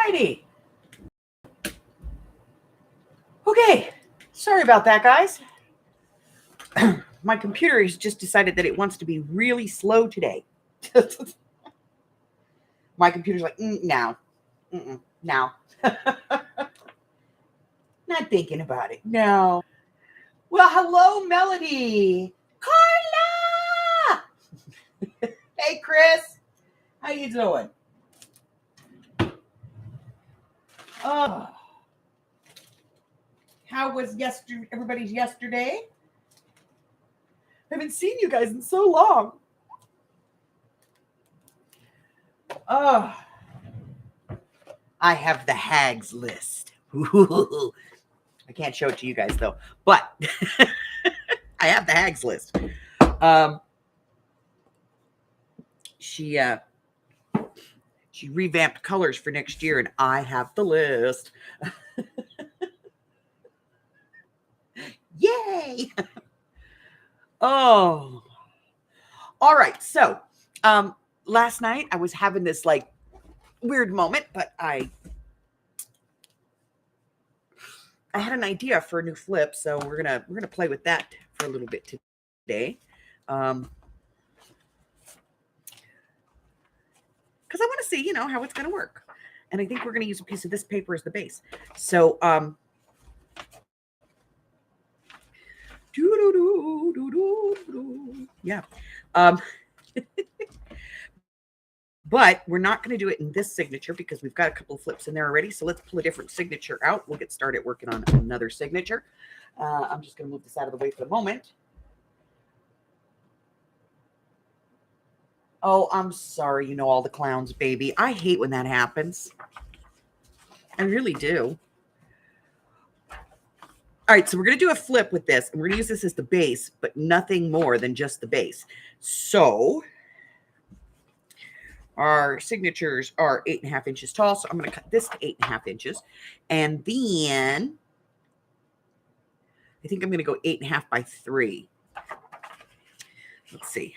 righty. Okay, sorry about that, guys. My computer has just decided that it wants to be really slow today. My computer's like, no. No. Not thinking about it. No. Well, hello, Melody. Carla! Hey, Chris. How you doing? Oh. How was everybody's yesterday? I haven't seen you guys in so long. Oh. I have the hags list. I can't show it to you guys though, but I have the hags list. She revamped colors for next year, and I have the list. Yay! Oh, all right. So, last night I was having this like weird moment, but I had an idea for a new flip, so we're gonna play with that for a little bit today, because I want to see, how it's gonna work, and I think we're gonna use a piece of this paper as the base. So, yeah, but we're not going to do it in this signature because we've got a couple of flips in there already. So let's pull a different signature out. We'll get started working on another signature. I'm just going to move this out of the way for the moment. Oh, I'm sorry. All the clowns, baby. I hate when that happens. I really do. All right, so we're going to do a flip with this, and we're going to use this as the base, but nothing more than just the base. So our signatures are 8.5 inches tall, so I'm going to cut this to 8.5 inches. And then I think I'm going to go 8.5 by 3. Let's see.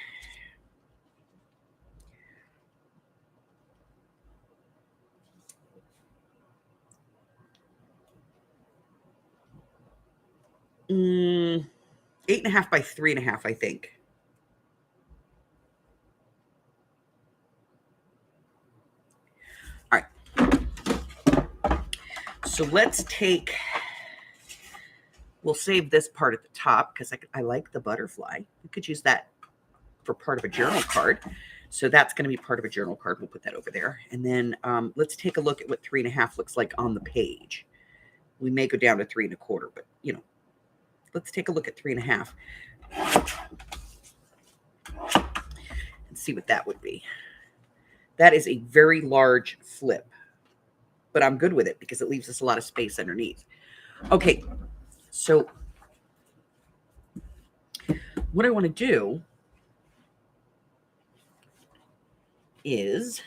Mm, 8.5 by 3.5, I think. All right. So let's take, we'll save this part at the top because I like the butterfly. We could use that for part of a journal card. So that's going to be part of a journal card. We'll put that over there. And then let's take a look at what 3.5 looks like on the page. We may go down to 3.25, but let's take a look at 3.5 and see what that would be. That is a very large flip, but I'm good with it because it leaves us a lot of space underneath. Okay, so what I want to do is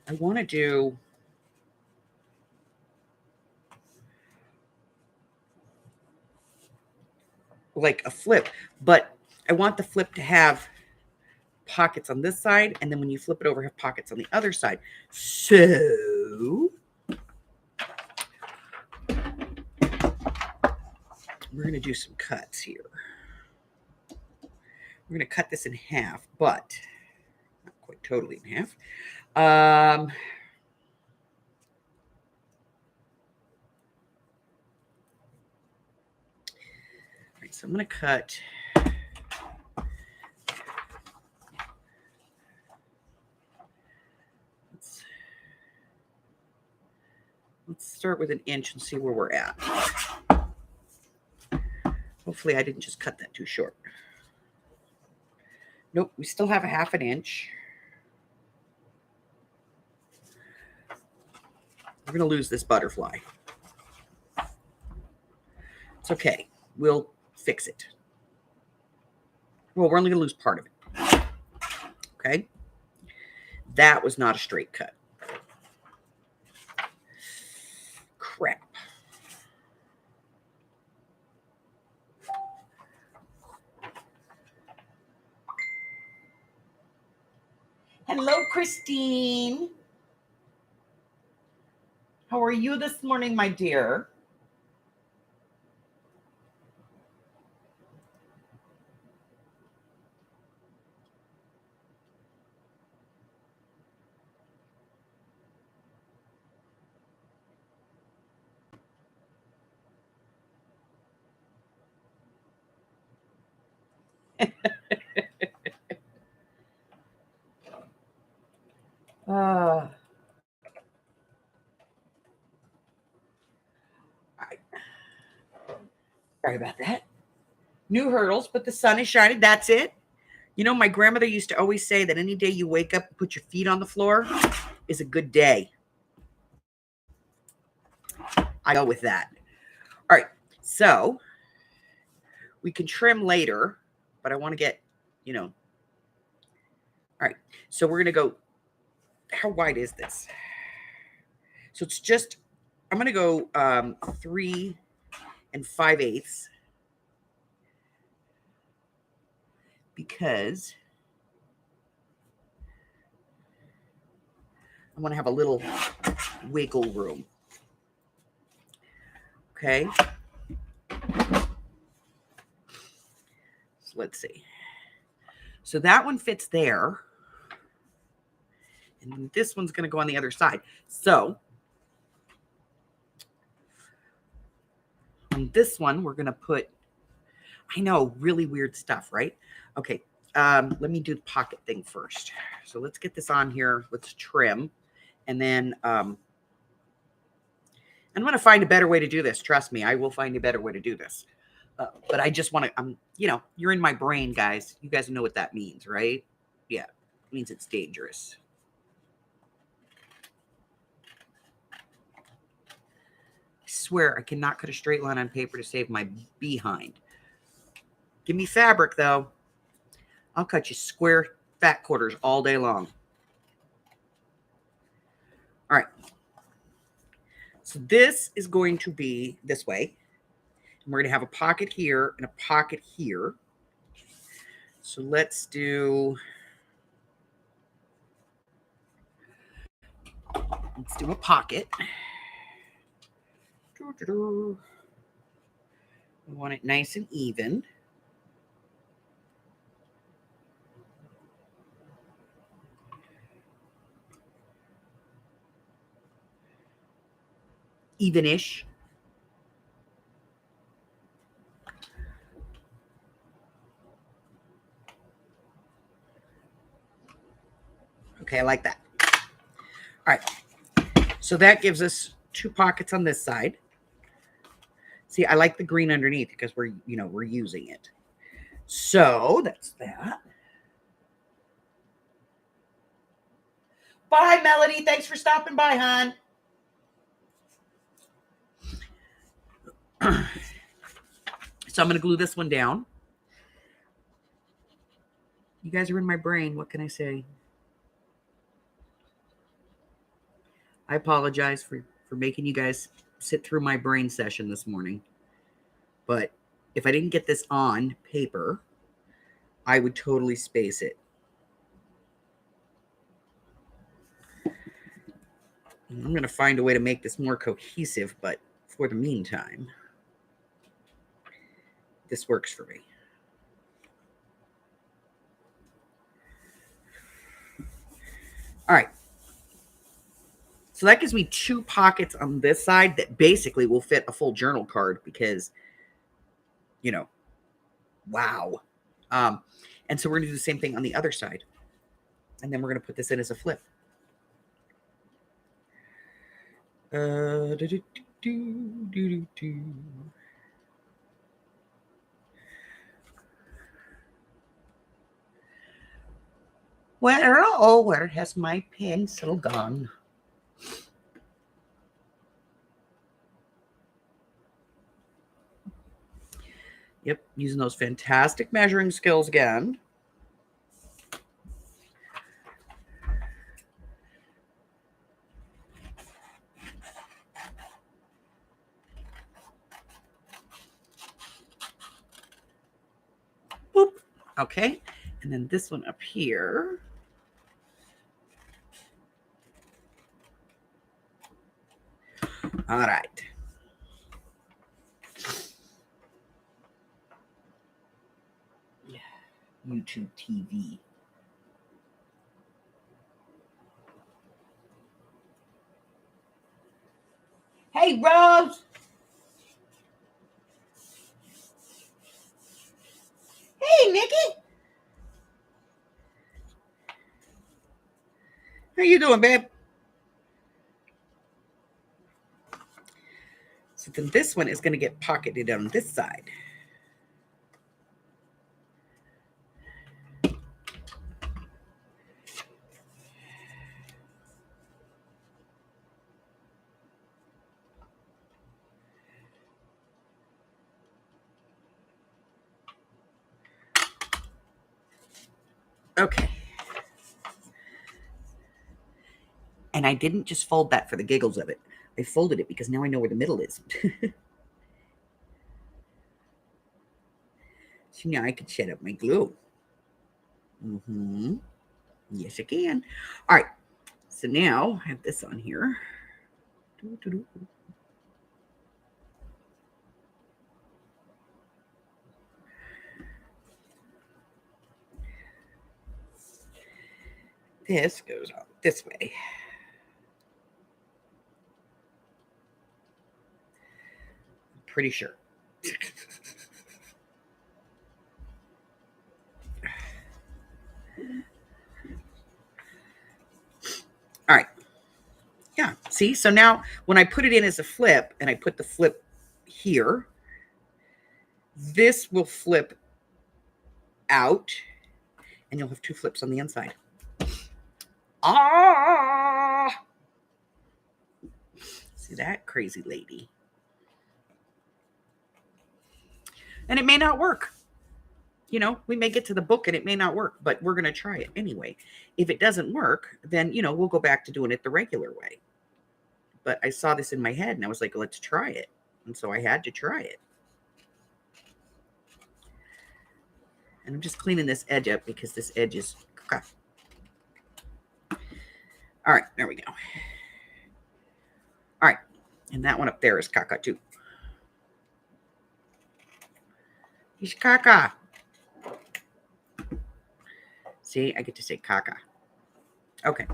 I want to do like a flip, but I want the flip to have pockets on this side, and then when you flip it over, have pockets on the other side. So we're going to do some cuts here. We're going to cut this in half, but not quite totally in half. All right, so I'm going to cut. Let's start with 1 inch and see where we're at. Hopefully I didn't just cut that too short. Nope, we still have a 1/2 inch. We're going to lose this butterfly. It's okay. We'll fix it. Well, we're only going to lose part of it. Okay? That was not a straight cut. Crap. Hello, Christine. How are you this morning, my dear? Uh, Sorry about that. New hurdles, but the sun is shining. That's it. You know, my grandmother used to always say that any day you wake up and put your feet on the floor is a good day. I go with that. All right. So we can trim later, but I want to get, All right. So we're going to go. How wide is this? So it's just, I'm going to go 3 5/8 because I want to have a little wiggle room. Okay. So let's see. So that one fits there. And this one's going to go on the other side. So on this one, we're going to put, I know, really weird stuff, right? Okay. Let me do the pocket thing first. So let's get this on here. Let's trim. And then I'm going to find a better way to do this. Trust me, I will find a better way to do this. But I just want to, you're in my brain, guys. You guys know what that means, right? Yeah, it means it's dangerous. I swear I cannot cut a straight line on paper to save my behind. Give me fabric, though. I'll cut you square fat quarters all day long. All right. So this is going to be this way. And we're going to have a pocket here and a pocket here. So let's do a pocket. We want it nice and even. Even-ish. Okay, I like that. All right. So that gives us 2 pockets on this side. See, I like the green underneath because we're using it. So that's that. Bye, Melody. Thanks for stopping by, hon. So I'm going to glue this one down. You guys are in my brain. What can I say? I apologize for making you guys sit through my brain session this morning. But if I didn't get this on paper, I would totally space it. I'm going to find a way to make this more cohesive, but for the meantime, this works for me. All right. So that gives me 2 pockets on this side that basically will fit a full journal card because, wow. And so we're going to do the same thing on the other side. And then we're going to put this in as a flip. Where has my pencil gone? Yep, using those fantastic measuring skills again. Boop. Okay, and then this one up here. All right. YouTube TV. Hey, Rose. Hey, Nikki. How you doing, babe? So then this one is going to get pocketed on this side. Okay. And I didn't just fold that for the giggles of it. I folded it because now I know where the middle is. So now I can set up my glue. Yes, I can. All right. So now I have this on here. This goes on this way. I'm pretty sure. All right. Yeah. See, so now when I put it in as a flip and I put the flip here, this will flip out and you'll have two flips on the inside. Ah! See that crazy lady? And it may not work. You know, we may get to the book and it may not work, but we're going to try it anyway. If it doesn't work, then, you know, we'll go back to doing it the regular way. But I saw this in my head and I was like, let's try it. And so I had to try it. And I'm just cleaning this edge up because this edge is... All right, there we go. All right, and that one up there is caca too. He's caca. See, I get to say caca. Okay.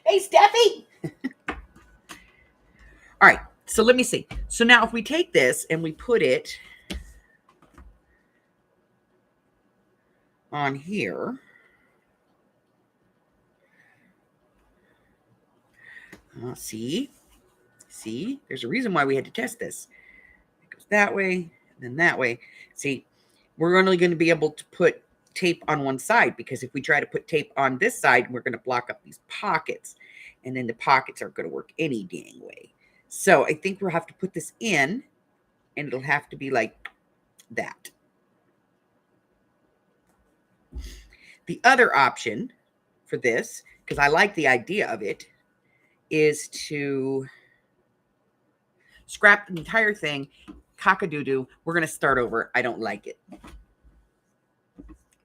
Hey, Steffi. All right, so let me see. So now if we take this and we put it on here. See, there's a reason why we had to test this. It goes that way, then that way. See, we're only going to be able to put tape on one side because if we try to put tape on this side, we're going to block up these pockets. And then the pockets aren't going to work any dang way. So I think we'll have to put this in and it'll have to be like that. The other option for this, because I like the idea of it, is to scrap the entire thing. Cock-a-doo-doo. We're going to start over. I don't like it. It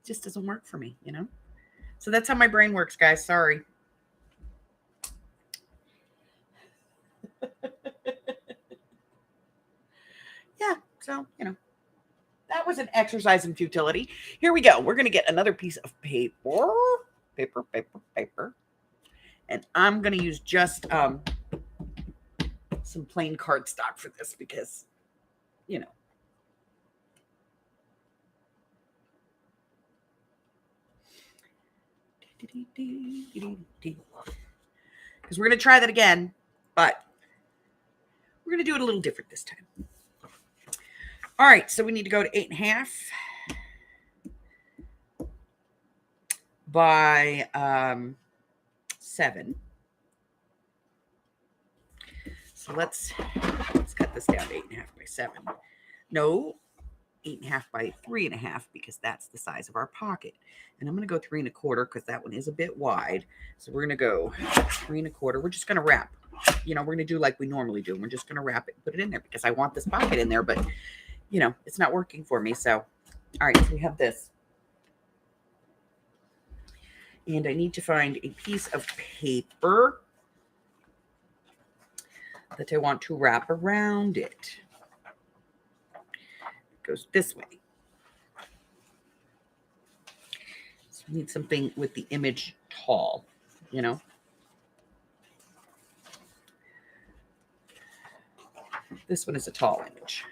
just doesn't work for me, you know? So that's how my brain works, guys. Sorry. Yeah, so, you know, that was an exercise in futility. Here we go. We're going to get another piece of paper. Paper. And I'm going to use just some plain cardstock for this because, you know. Because we're going to try that again, but we're going to do it a little different this time. All right, so we need to go to 8.5 by 7. So let's cut this down to 8.5 by 7. No, 8.5 by 3.5 because that's the size of our pocket. And I'm going to go 3 1/4 because that one is a bit wide. So we're going to go 3 1/4. We're just going to wrap. You know, we're going to do like we normally do. We're just going to wrap it and put it in there because I want this pocket in there, but you know, it's not working for me. So, all right, so we have this. And I need to find a piece of paper that I want to wrap around it. It goes this way. So we need something with the image tall, you know. This one is a tall image.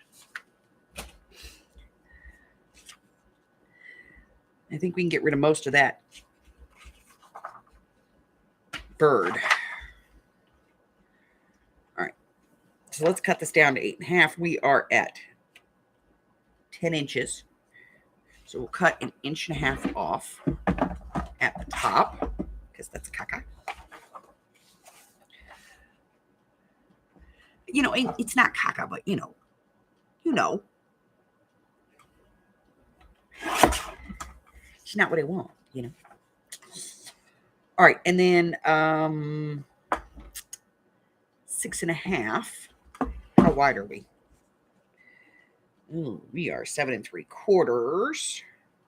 I think we can get rid of most of that bird. All right. So let's cut this down to 8.5. We are at 10 inches. So we'll cut 1.5 inches off at the top because that's caca. You know, it's not caca, but you know. It's not what I want, you know. All right, and then 6.5. How wide are we? Ooh, we are 7 3/4,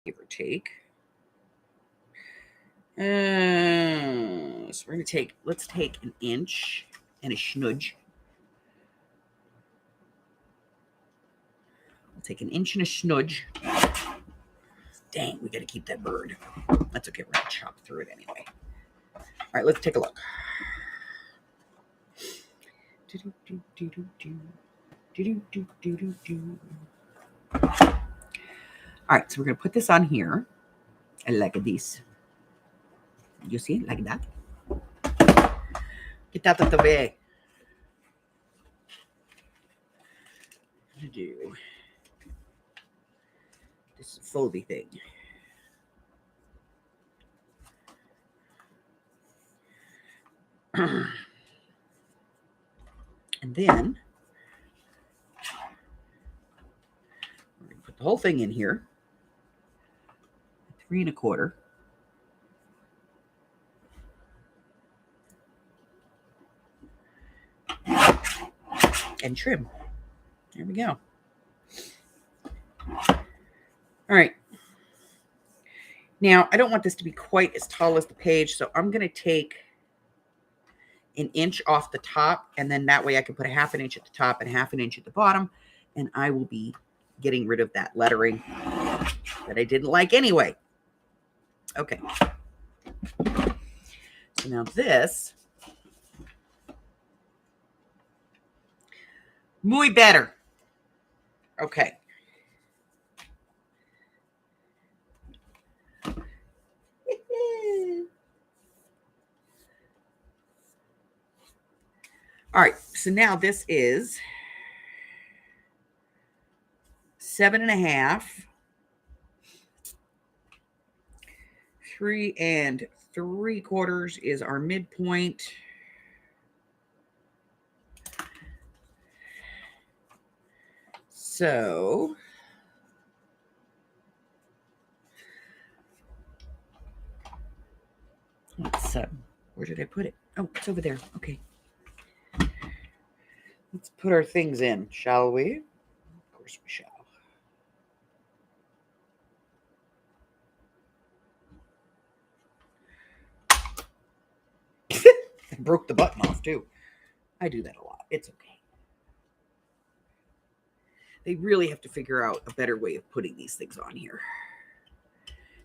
give or take. So we're gonna take. Let's take 1 inch and a smudge. We'll take 1 inch and a smudge. Dang, we gotta keep that bird. That's okay. We're gonna chop through it anyway. All right, let's take a look. All right, so we're gonna put this on here, like this. You see, like that. Get out of the way. Do this foldy thing. And then we're going to put the whole thing in here. 3 1/4. And trim. There we go. All right. Now, I don't want this to be quite as tall as the page, so I'm going to take 1 inch off the top, and then that way I can put 1/2 inch at the top and 1/2 inch at the bottom, and I will be getting rid of that lettering that I didn't like anyway. Okay. So now this, muy better. Okay. All right, so now this is 7 1/2, 3 3/4 is our midpoint. So let's where did I put it? Oh, it's over there. Okay. Let's put our things in, shall we? Of course we shall. I broke the button off too. I do that a lot. It's okay. They really have to figure out a better way of putting these things on here.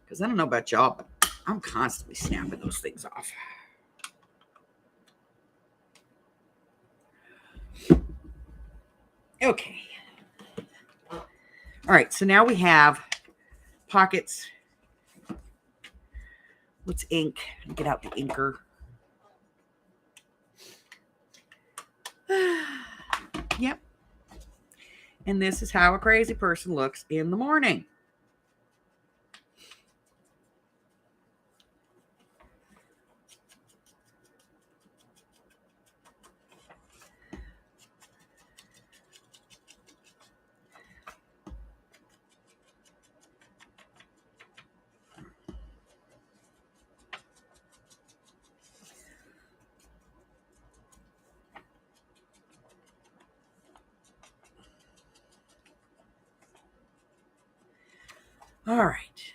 Because I don't know about y'all, but I'm constantly snapping those things off. Okay. All right, so now we have pockets. Let's ink. Get out the inker. Yep. And this is how a crazy person looks in the morning. All right.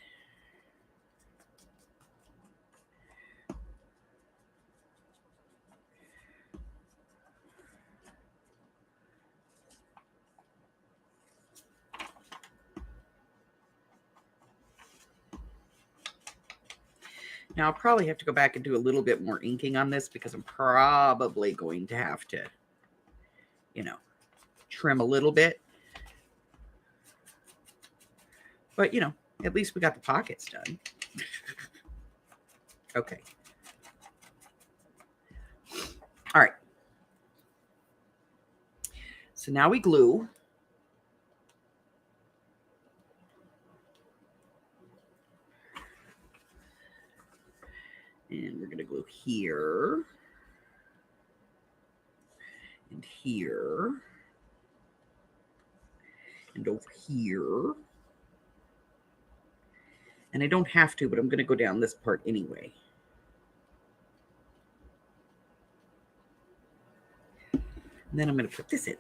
Now I'll probably have to go back and do a little bit more inking on this because I'm probably going to have to, trim a little bit. But, at least we got the pockets done. Okay. All right. So now we glue. And we're going to glue here. And here. And over here. And I don't have to, but I'm going to go down this part anyway. And then I'm going to put this in.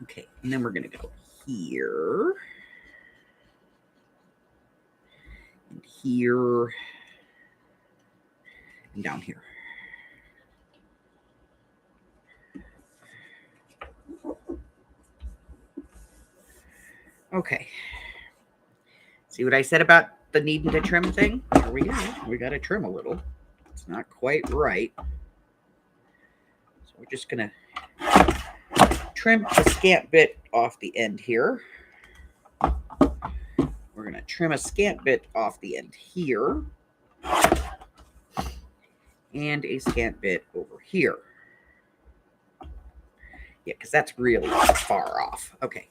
Okay, and then we're going to go here. And here. And down here. Okay. See what I said about the needing to trim thing? Here we go. We got to trim a little. It's not quite right. So we're just going to trim the scant bit off the end here. We're going to trim a scant bit off the end here. And a scant bit over here. Yeah, because that's really far off. Okay.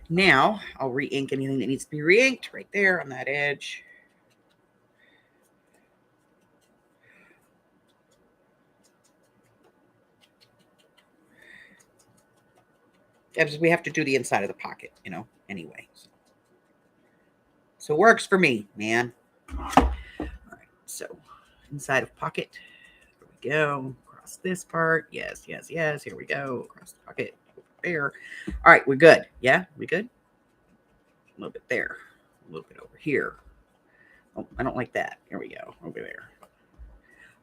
Now, I'll re-ink anything that needs to be re-inked right there on that edge. Because we have to do the inside of the pocket, anyway. So it works for me, man. All right, so inside of pocket. There we go. Across this part. Yes, yes, yes. Here we go. Across the pocket. Over there. All right, we're good. Yeah, we good? A little bit there. A little bit over here. Oh, I don't like that. Here we go. Over there.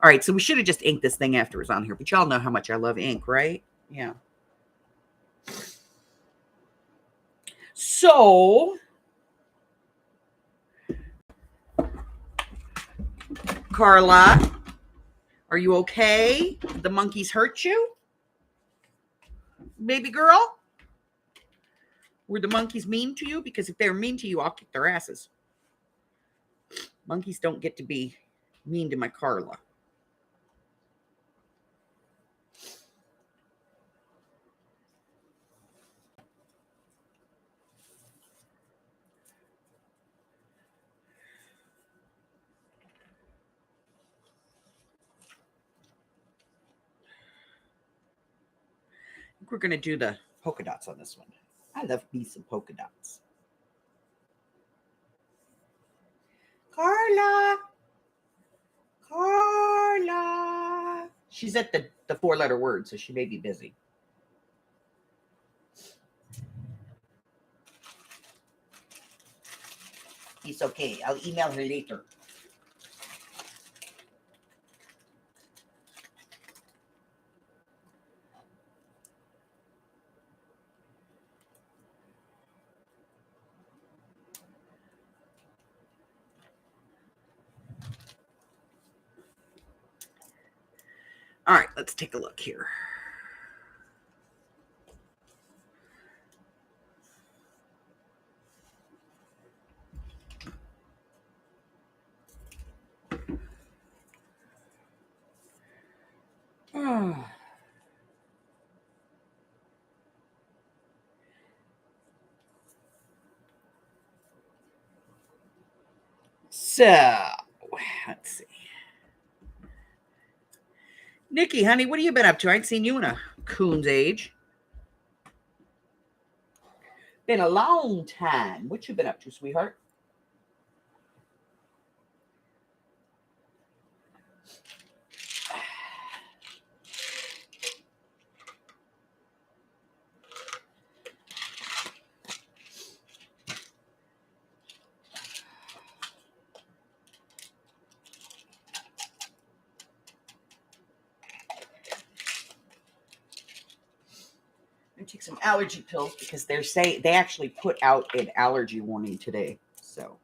All right, so we should have just inked this thing after it was on here, but y'all know how much I love ink, right? Yeah. So, Carla, are you okay? Did the monkeys hurt you? Baby girl? Were the monkeys mean to you? Because if they're mean to you, I'll kick their asses. Monkeys don't get to be mean to my Carla. I think we're going to do the polka dots on this one. I love me some polka dots. Carla. Carla. She's at the 4-letter word, so she may be busy. It's okay. I'll email her later. All right, let's take a look here. Oh. So, let's see. Nikki, honey, what have you been up to? I ain't seen you in a coon's age. Been a long time. What you been up to, sweetheart? take some allergy pills because they actually put out an allergy warning today. So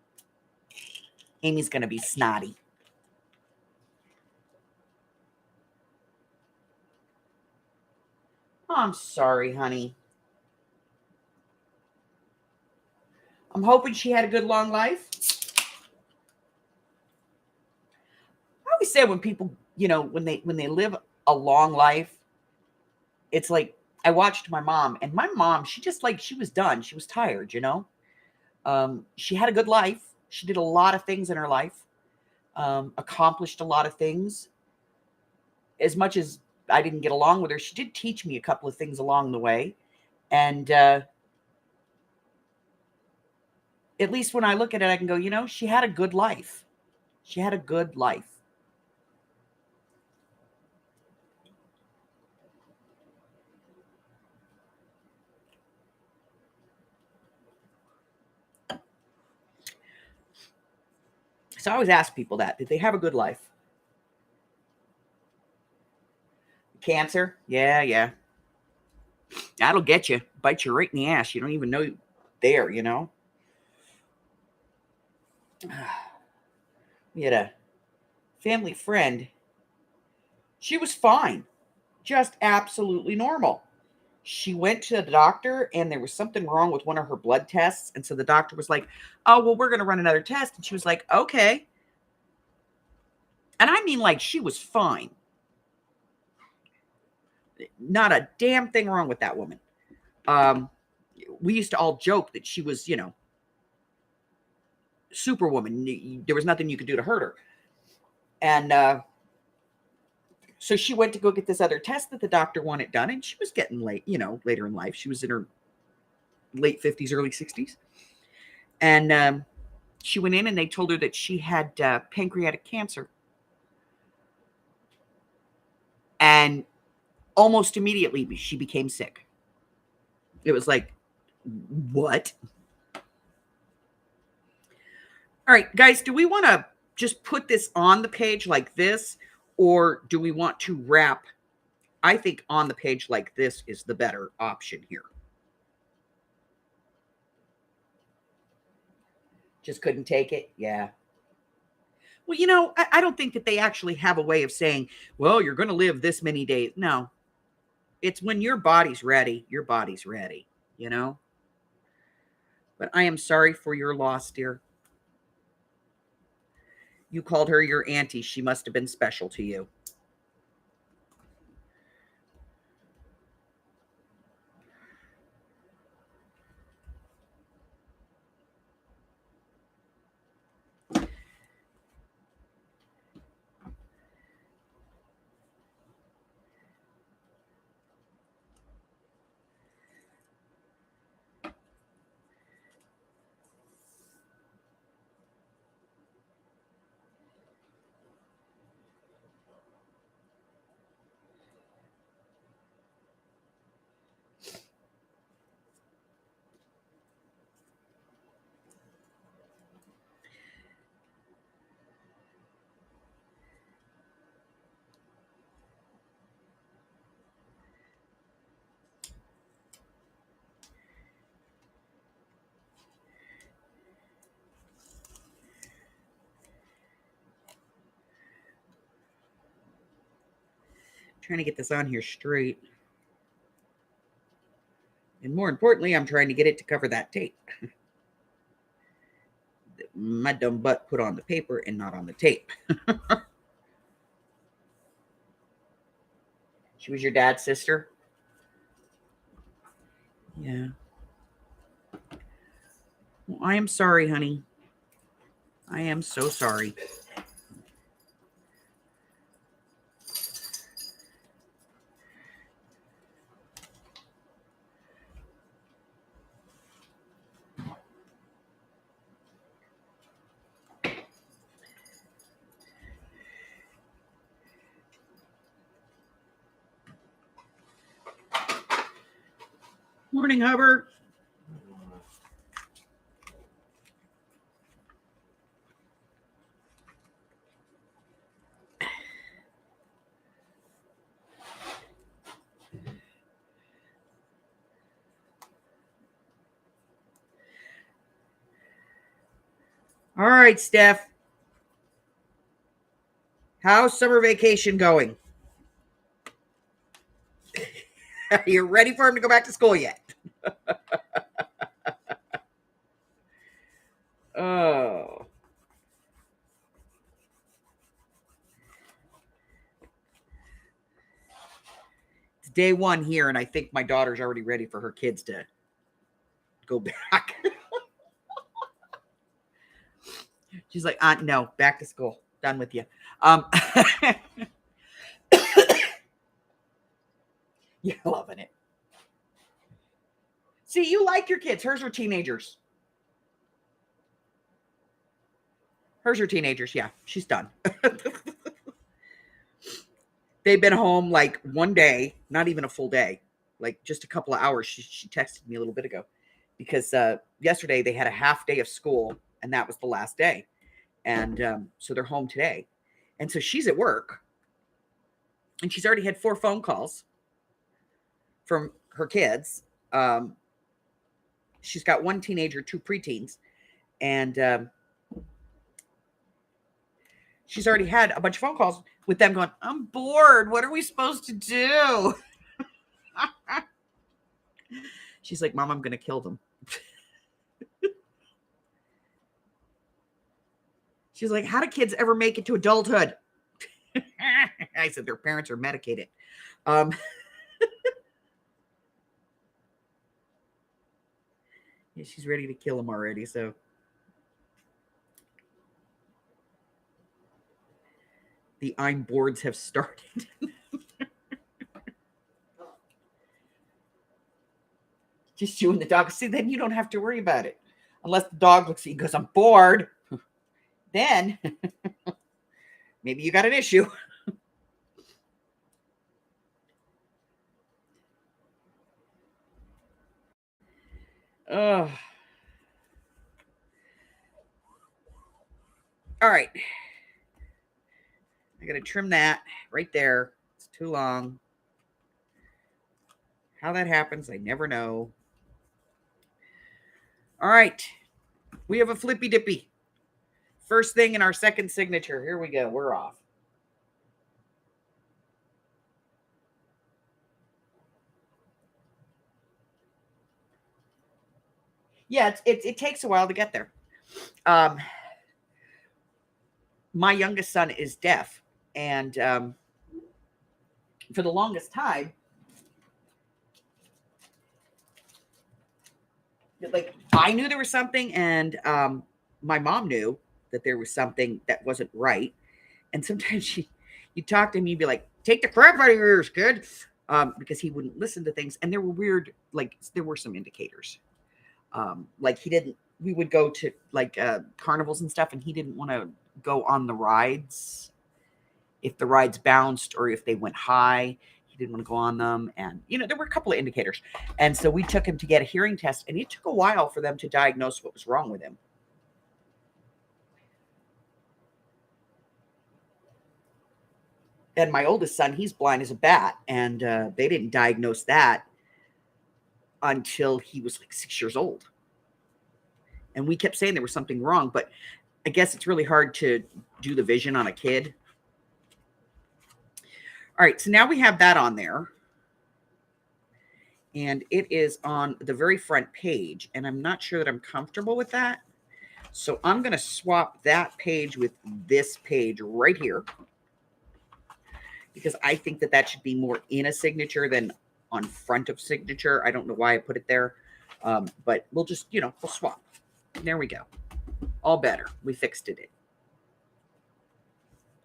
Amy's going to be snotty. Oh, I'm sorry, honey. I'm hoping she had a good long life. I always say when people, when they live a long life, it's like I watched my mom, and my mom, she was done. She was tired, She had a good life. She did a lot of things in her life, accomplished a lot of things. As much as I didn't get along with her, she did teach me a couple of things along the way. And at least when I look at it, I can go, she had a good life. She had a good life. So I always ask people that. Did they have a good life? Cancer? Yeah. That'll get you. Bite you right in the ass. You don't even know you're there, We had a family friend. She was fine. Just absolutely normal. She went to the doctor and there was something wrong with one of her blood tests. And so the doctor was like, oh, well, we're going to run another test. And she was like, okay. And I mean, like, she was fine. Not a damn thing wrong with that woman. We used to all joke that she was, superwoman. There was nothing you could do to hurt her. And so she went to go get this other test that the doctor wanted done. And she was getting late, later in life. She was in her late 50s, early 60s. And she went in and they told her that she had pancreatic cancer. And almost immediately she became sick. It was like, what? All right, guys, do we want to just put this on the page like this, or do we want to wrap? I think on the page like this is the better option here. Just couldn't take it? Yeah. Well, I don't think that they actually have a way of saying, well, you're going to live this many days. No. It's when your body's ready, But I am sorry for your loss, dear. You called her your auntie. She must have been special to you. Trying to get this on here straight. And more importantly, I'm trying to get it to cover that tape. My dumb butt put on the paper and not on the tape. She was your dad's sister? Yeah. Well, I am sorry, honey. I am so sorry. Morning, Hubbard. All right, Steph. How's summer vacation going? Are you ready for him to go back to school yet? Oh. It's day one here, and I think my daughter's already ready for her kids to go back. She's like, no, back to school. Done with you. You're loving it. See, you like your kids. Hers are teenagers. Hers are teenagers. Yeah, she's done. They've been home like one day, not even a full day, like just a couple of hours. She texted me a little bit ago because yesterday they had a half day of school and that was the last day. And so they're home today. And so she's at work and she's already had 4 phone calls from her kids. She's got 1 teenager, 2 preteens, and she's already had a bunch of phone calls with them going, I'm bored. What are we supposed to do? She's like, Mom, I'm going to kill them. She's like, how do kids ever make it to adulthood? I said, their parents are medicated. Yeah, she's ready to kill them already. So the I'm boards have started. Just you and the dog. See, then you don't have to worry about it. Unless the dog looks at you and goes, I'm bored. Then maybe you got an issue. Oh. All right. I got to trim that right there. It's too long. How that happens, I never know. All right. We have a flippy dippy. First thing in our second signature. Here we go. We're off. Yeah, it takes a while to get there. My youngest son is deaf, and for the longest time, like I knew there was something, and my mom knew that there was something that wasn't right. And sometimes you talk to him, you'd be like, "Take the crap out of your ears, kid," because he wouldn't listen to things. And there were weird, like there were some indicators, like he didn't. We would go to like carnivals and stuff, and he didn't want to go on the rides if the rides bounced or if they went high. He didn't want to go on them. And, there were a couple of indicators. And so we took him to get a hearing test, and it took a while for them to diagnose what was wrong with him. And my oldest son, he's blind as a bat, and they didn't diagnose that until he was like 6 years old. And we kept saying there was something wrong, but I guess it's really hard to do the vision on a kid. All right, so now we have that on there. And it is on the very front page, and I'm not sure that I'm comfortable with that. So I'm going to swap that page with this page right here, because I think that should be more in a signature than on front of signature. I don't know why I put it there, but we'll just, we'll swap. There we go. All better. We fixed it.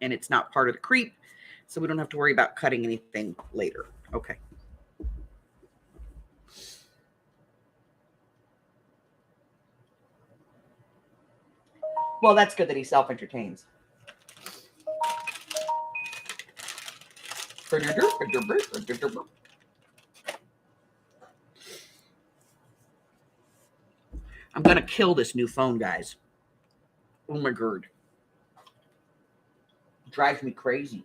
And it's not part of the creep, so we don't have to worry about cutting anything later. Okay. Well, that's good that he self-entertains. I'm going to kill this new phone, guys. Oh my God. It drives me crazy.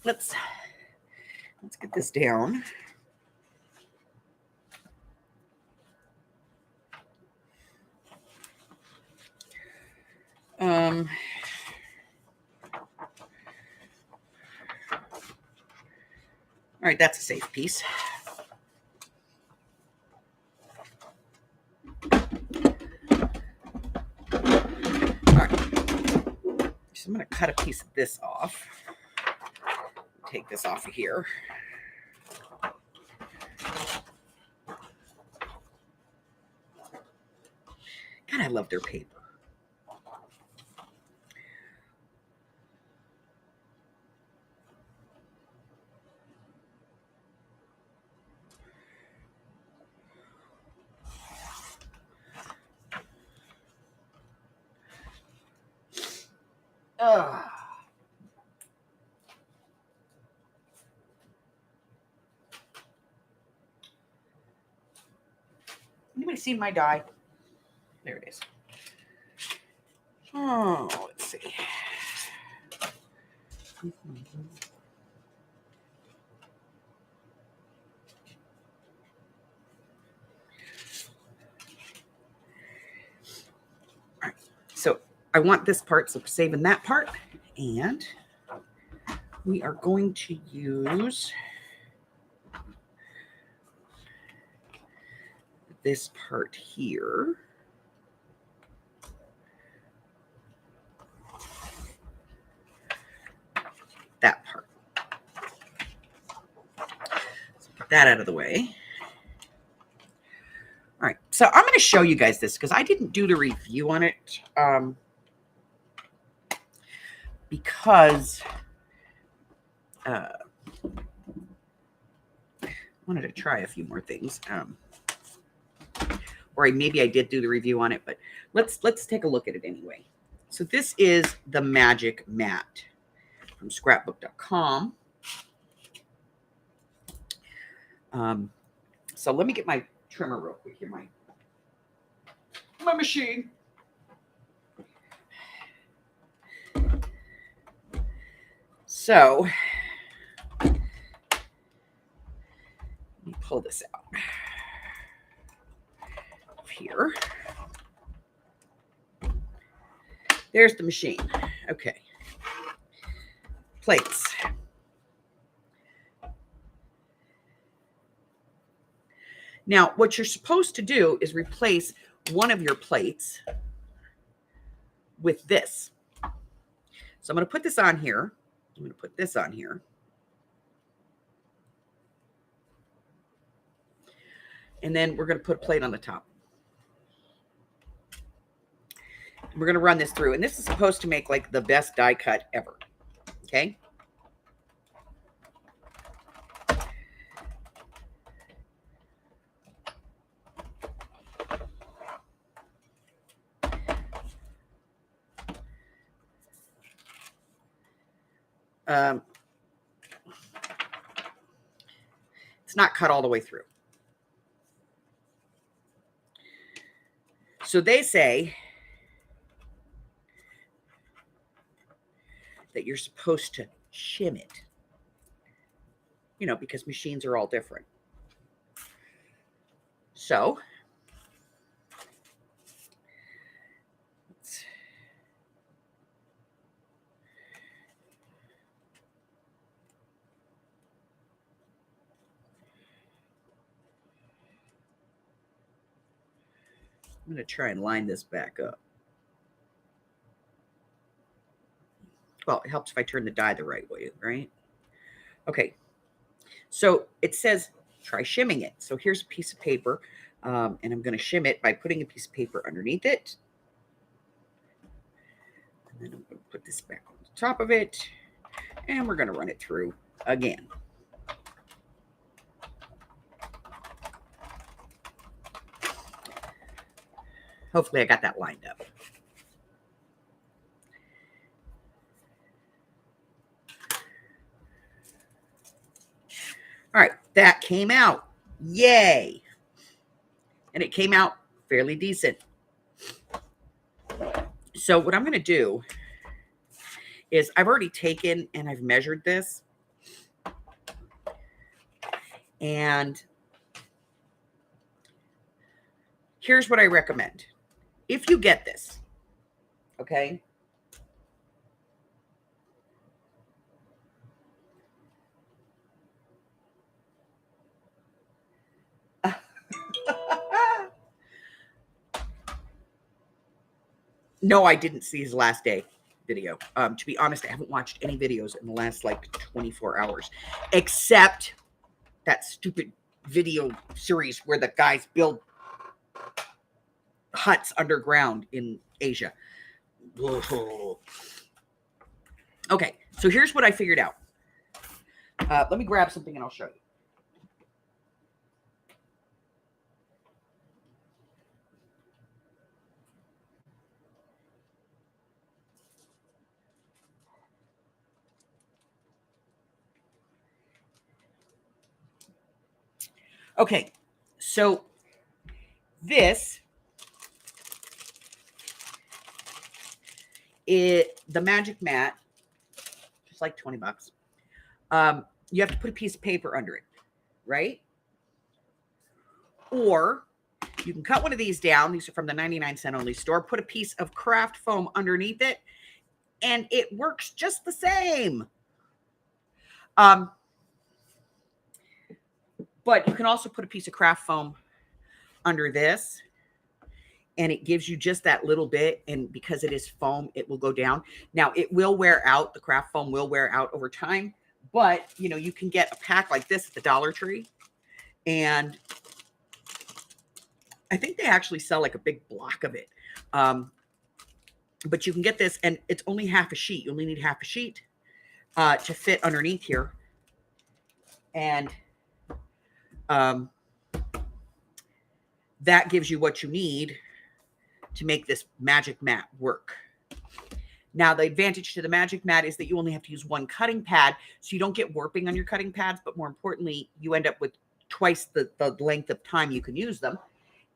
let's get this down. All right, that's a safe piece. All right, so I'm going to cut a piece of this off. Take this off of here. God, I love their paper. Anybody seen my die? There it is. Oh, let's see. All right. So I want this part, so we're saving that part. And we are going to use this part here. That part. So get that out of the way. All right, so I'm going to show you guys this because I didn't do the review on it because I wanted to try a few more things. Or maybe I did do the review on it, but let's take a look at it anyway. So this is the Magic Mat from scrapbook.com. So let me get my trimmer real quick here, my machine. So let me pull this out of here. There's the machine. Okay. Plates. Now, what you're supposed to do is replace one of your plates with this. So I'm going to put this on here. I'm going to put this on here. And then we're going to put a plate on the top. We're going to run this through. And this is supposed to make like the best die cut ever. Okay. It's not cut all the way through. So they say that you're supposed to shim it, you know, because machines are all different. So I'm going to try and line this back up. Well, it helps if I turn the die the right way, right? Okay. So it says try shimming it. So here's a piece of paper, and I'm going to shim it by putting a piece of paper underneath it. And then I'm going to put this back on the top of it, and we're going to run it through again. Hopefully I got that lined up. All right, that came out. Yay. And it came out fairly decent. So what I'm going to do is I've already taken and I've measured this. And here's what I recommend. If you get this, okay? No, I didn't see his last day video. To be honest, I haven't watched any videos in the last like 24 hours, except that stupid video series where the guys build huts underground in Asia. Okay, so here's what I figured out. Let me grab something and I'll show you. Okay, so this is the magic mat, just like 20 bucks. You have to put a piece of paper under it, right? Or you can cut one of these down. These are from the 99-cent only store. Put a piece of craft foam underneath it, and it works just the same. But you can also put a piece of craft foam under this, and it gives you just that little bit. And because it is foam, it will go down. Now, it will wear out. The craft foam will wear out over time. But, you know, you can get a pack like this at the Dollar Tree. And I think they actually sell like a big block of it. But you can get this, and it's only half a sheet. You only need half a sheet to fit underneath here. And that gives you what you need to make this magic mat work. Now, the advantage to the magic mat is that you only have to use one cutting pad, so you don't get warping on your cutting pads, but more importantly, you end up with twice the length of time you can use them.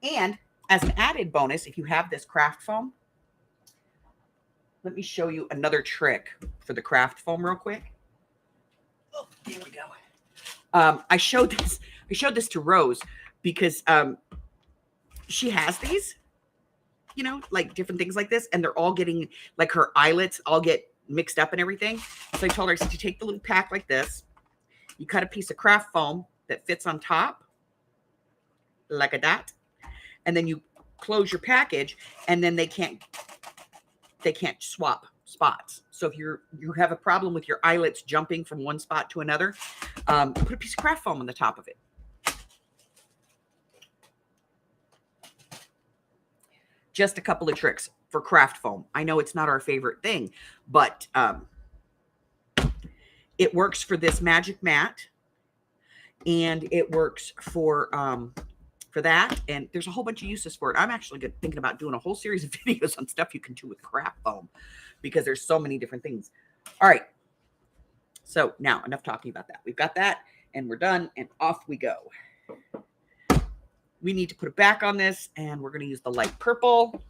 And as an added bonus, if you have this craft foam, let me show you another trick for the craft foam real quick. Oh, there we go. I showed this to Rose because she has these, you know, like different things like this, and they're all getting, like, her eyelets all get mixed up and everything. So I told her, I said, you take the little pack like this, you cut a piece of craft foam that fits on top, like that, and then you close your package, and then they can't swap spots. So if you have a problem with your eyelets jumping from one spot to another, put a piece of craft foam on the top of it. Just a couple of tricks for craft foam. I know it's not our favorite thing, but it works for this magic mat, and it works for that. And there's a whole bunch of uses for it. I'm actually thinking about doing a whole series of videos on stuff you can do with craft foam because there's so many different things. All right. So now enough talking about that. We've got that and we're done, and off we go. We need to put it back on this, and we're going to use the light purple.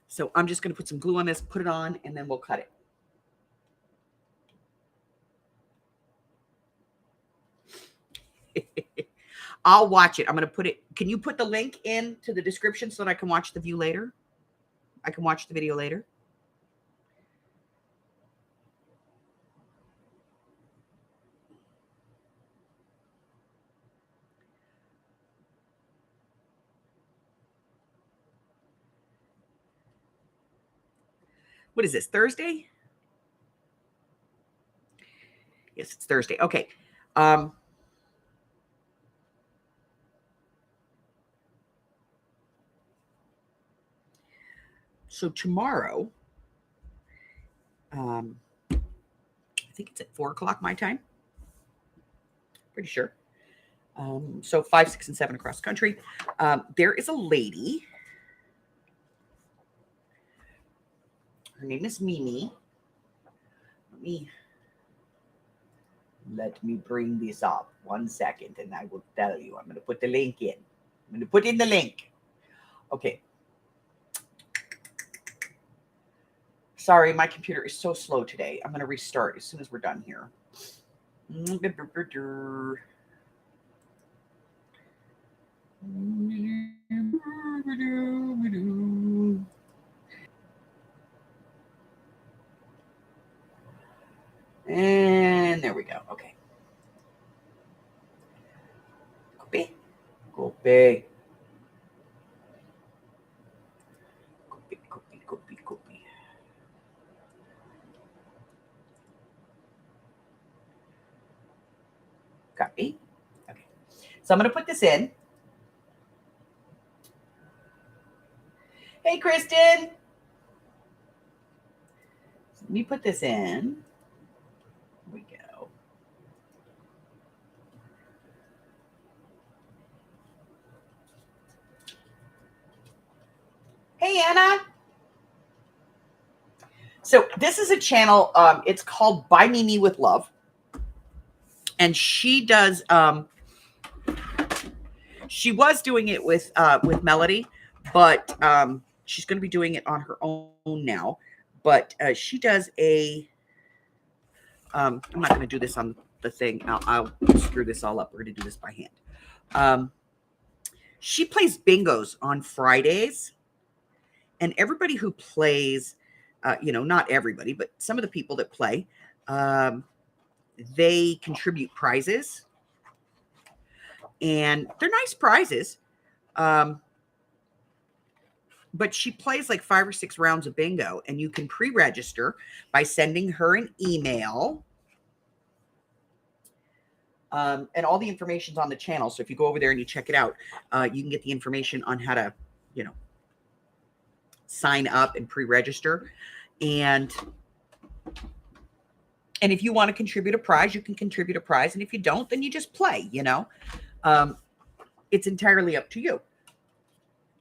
So I'm just going to put some glue on this, put it on, and then we'll cut it. I'll watch it. I'm going to put it. Can you put the link into the description so that I can watch the view later? I can watch the video later. What is this, Thursday? Yes, it's Thursday. Okay. So tomorrow, I think it's at 4 o'clock my time. Pretty sure. So 5, 6, and 7 across the country. There is a lady. Her name is Mimi. Let me bring this up 1 second, and I will tell you. I'm going to put the link in. I'm going to put in the link. Okay. Sorry, my computer is so slow today. I'm going to restart as soon as we're done here. And there we go. Okay. Copy. Copy. Copy, copy, copy, copy. Copy. Okay. So I'm going to put this in. Hey, Kristen. So let me put this in. Here we go. Hey, Anna. So this is a channel. It's called Buy Me with Love. And she does, she was doing it with Melody, but she's going to be doing it on her own now. But she does a, I'm not going to do this on the thing. I'll screw this all up. We're going to do this by hand. She plays bingos on Fridays. And everybody who plays, not everybody, but some of the people that play, they contribute prizes. And they're nice prizes. But she plays like 5 or 6 rounds of bingo, and you can pre-register by sending her an email. And all the information's on the channel. So if you go over there and you check it out, you can get the information on how to, sign up and pre-register. And if you want to contribute a prize, you can contribute a prize. And if you don't, then you just play, it's entirely up to you.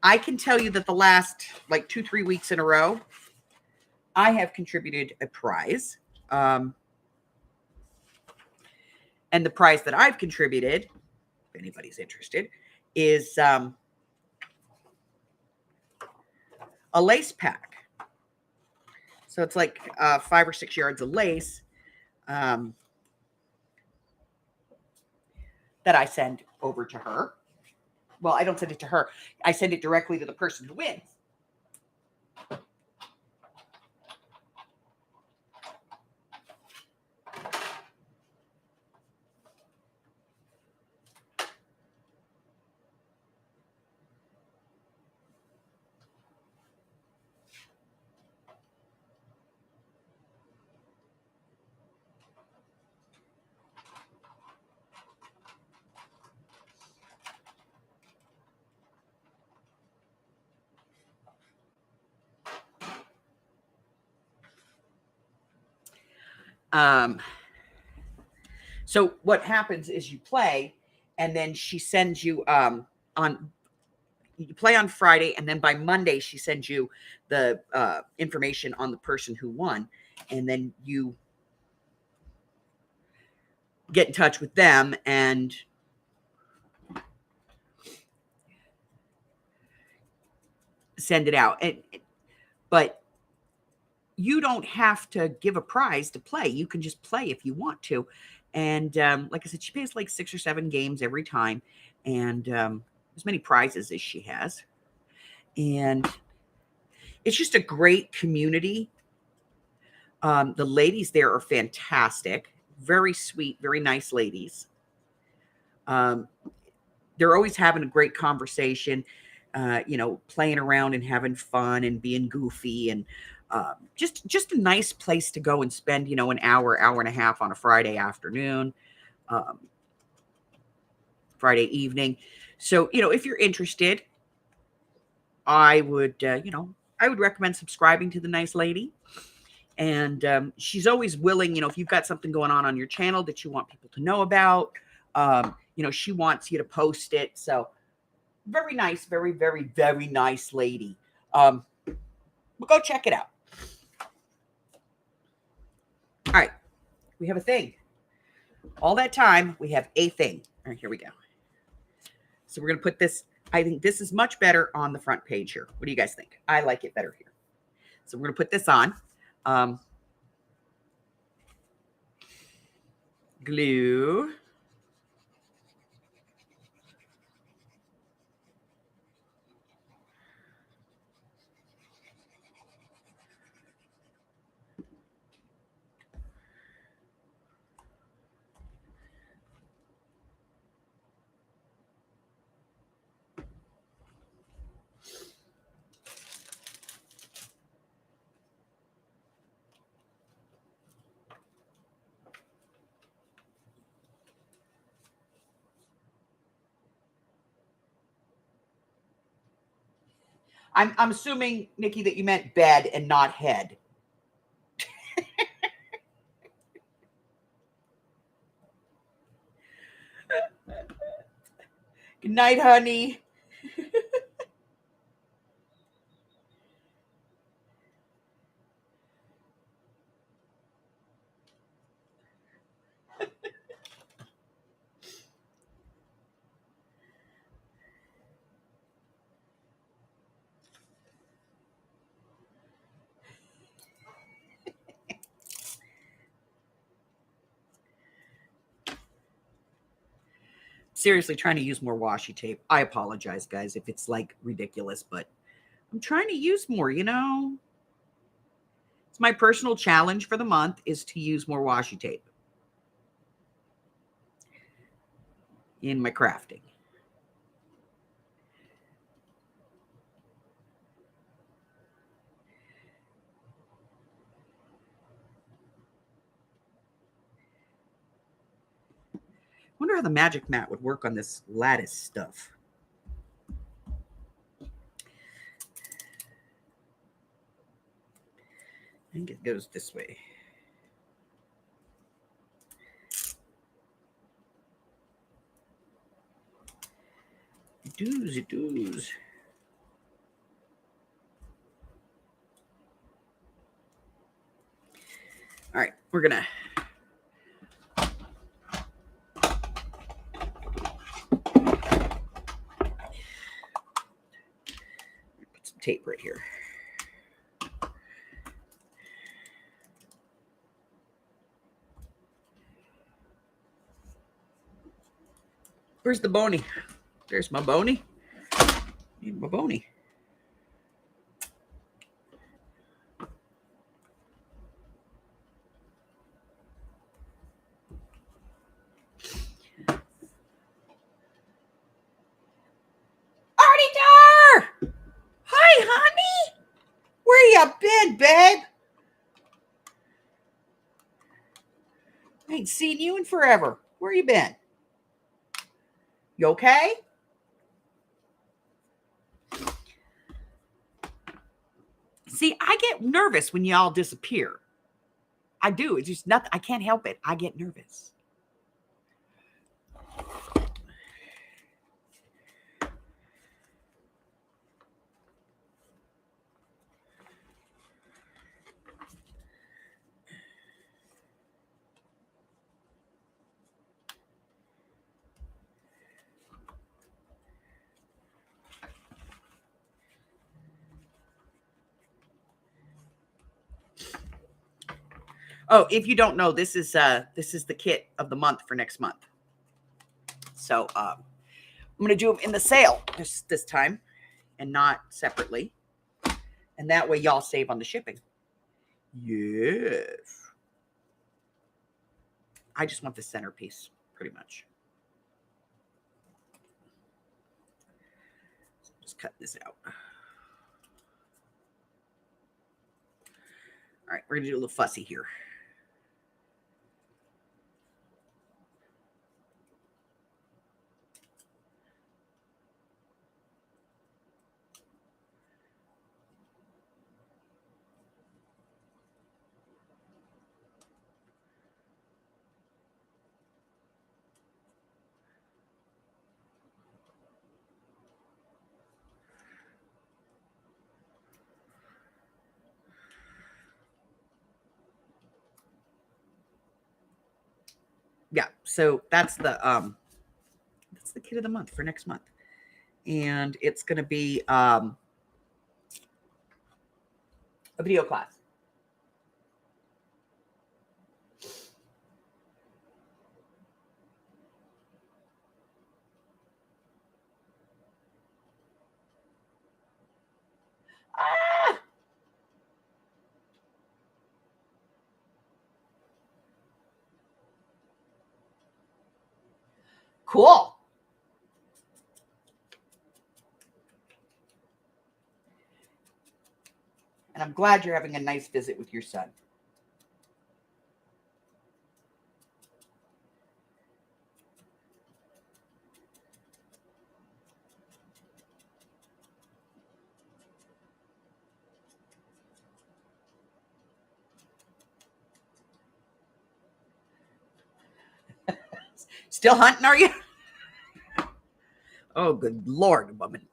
I can tell you that the last 2-3 weeks in a row, I have contributed a prize. And the prize that I've contributed, if anybody's interested, is a lace pack. So it's like 5 or 6 yards of lace that I send over to her. Well, I don't send it to her. I send it directly to the person who wins. So what happens is you play, and then she sends you you play on Friday, and then by Monday she sends you the information on the person who won, and then you get in touch with them and send it out. But you don't have to give a prize to play. You can just play if you want to. And like I said, she plays like 6 or 7 games every time, and as many prizes as she has. And it's just a great community. The ladies there are fantastic, very sweet, very nice ladies. They're always having a great conversation, playing around and having fun and being goofy, and just a nice place to go and spend, an hour and a half on a Friday afternoon, Friday evening. So, if you're interested, I would recommend subscribing to the nice lady. And she's always willing, if you've got something going on your channel that you want people to know about, she wants you to post it. So very nice, very, very, very nice lady. But go check it out. All right. We have a thing. All that time, we have a thing. All right, here we go. So we're going to put this. I think this is much better on the front page here. What do you guys think? I like it better here. So we're going to put this on. Glue. I'm assuming, Nikki, that you meant bed and not head. Good night, honey. Seriously, trying to use more washi tape. I apologize, guys, if it's like ridiculous, but I'm trying to use more, you know. It's my personal challenge for the month is to use more washi tape in my crafting. Wonder how the magic mat would work on this lattice stuff. I think it goes this way. It does, it does. All right, we're gonna put some tape right here. Where's the bony? There's my bony. Need my bony. Artie, hi, honey. Where you been, babe? I ain't seen you in forever. Where you been? You okay? See, I get nervous when y'all disappear. I do. It's just nothing. I can't help it. I get nervous. Oh, if you don't know, this is the kit of the month for next month. So I'm gonna do them in the sale this time, and not separately, and that way y'all save on the shipping. Yes. I just want the centerpiece, pretty much. Just cut this out. All right, we're gonna do a little fussy here. Yeah, so that's the kit of the month for next month, and it's going to be a video class. Cool. And I'm glad you're having a nice visit with your son. Still hunting, are you? Oh, good Lord, woman.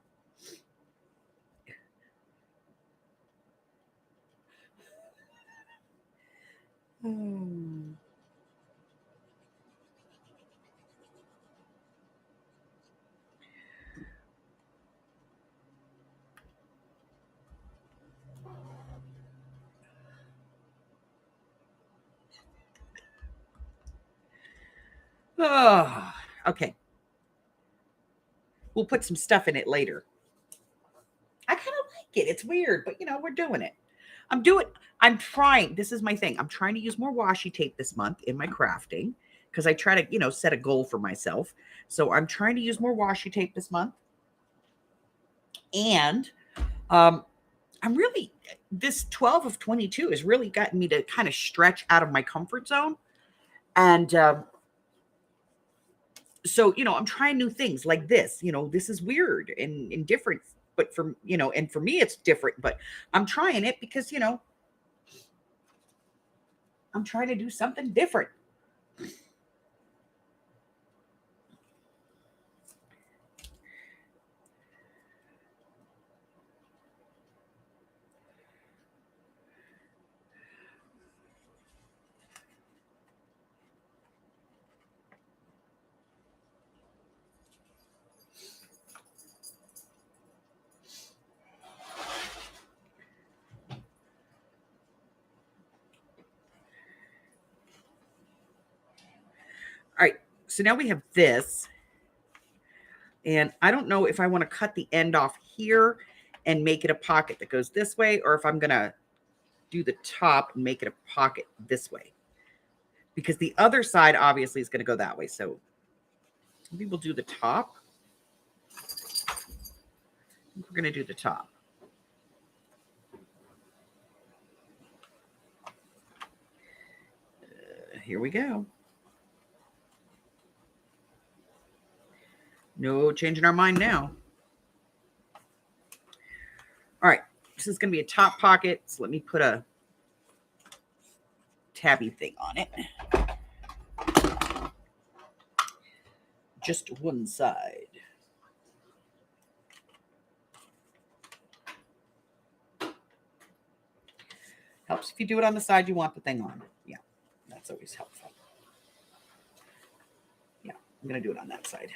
Oh, okay. We'll put some stuff in it later. I kind of like it. It's weird, but we're doing it. I'm trying. This is my thing. I'm trying to use more washi tape this month in my crafting because I try to, set a goal for myself. So I'm trying to use more washi tape this month. And this 12 of 22 has really gotten me to kind of stretch out of my comfort zone. And so, I'm trying new things like this. This is weird and different, but and for me, it's different, but I'm trying it because, I'm trying to do something different. All right, so now we have this. And I don't know if I want to cut the end off here and make it a pocket that goes this way, or if I'm going to do the top and make it a pocket this way. Because the other side obviously is going to go that way. So maybe we'll do the top. We're going to do the top. Here we go. No changing our mind now. All right, this is going to be a top pocket. So let me put a tabby thing on it. Just one side. Helps if you do it on the side you want the thing on. Yeah, that's always helpful. Yeah, I'm going to do it on that side.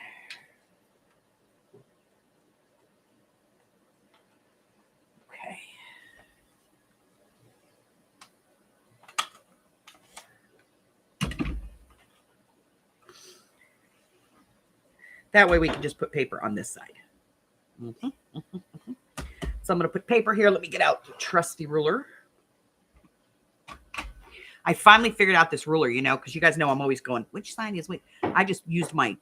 Okay. That way we can just put paper on this side. So I'm going to put paper here. Let me get out the trusty ruler. I finally figured out this ruler, because you guys know I'm always going, which side is which? I just used my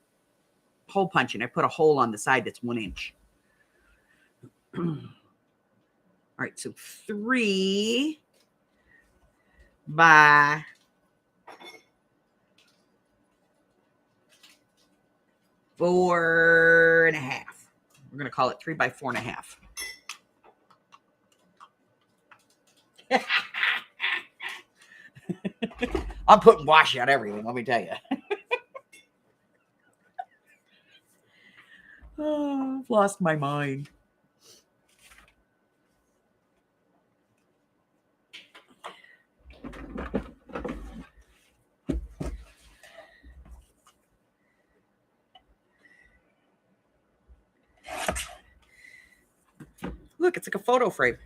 hole punch and I put a hole on the side that's 1 inch. All right, so 3 by 4.5. We're going to call it 3 by 4.5. I'm putting washi on everything, let me tell you. Oh, I've lost my mind. Look, it's like a photo frame.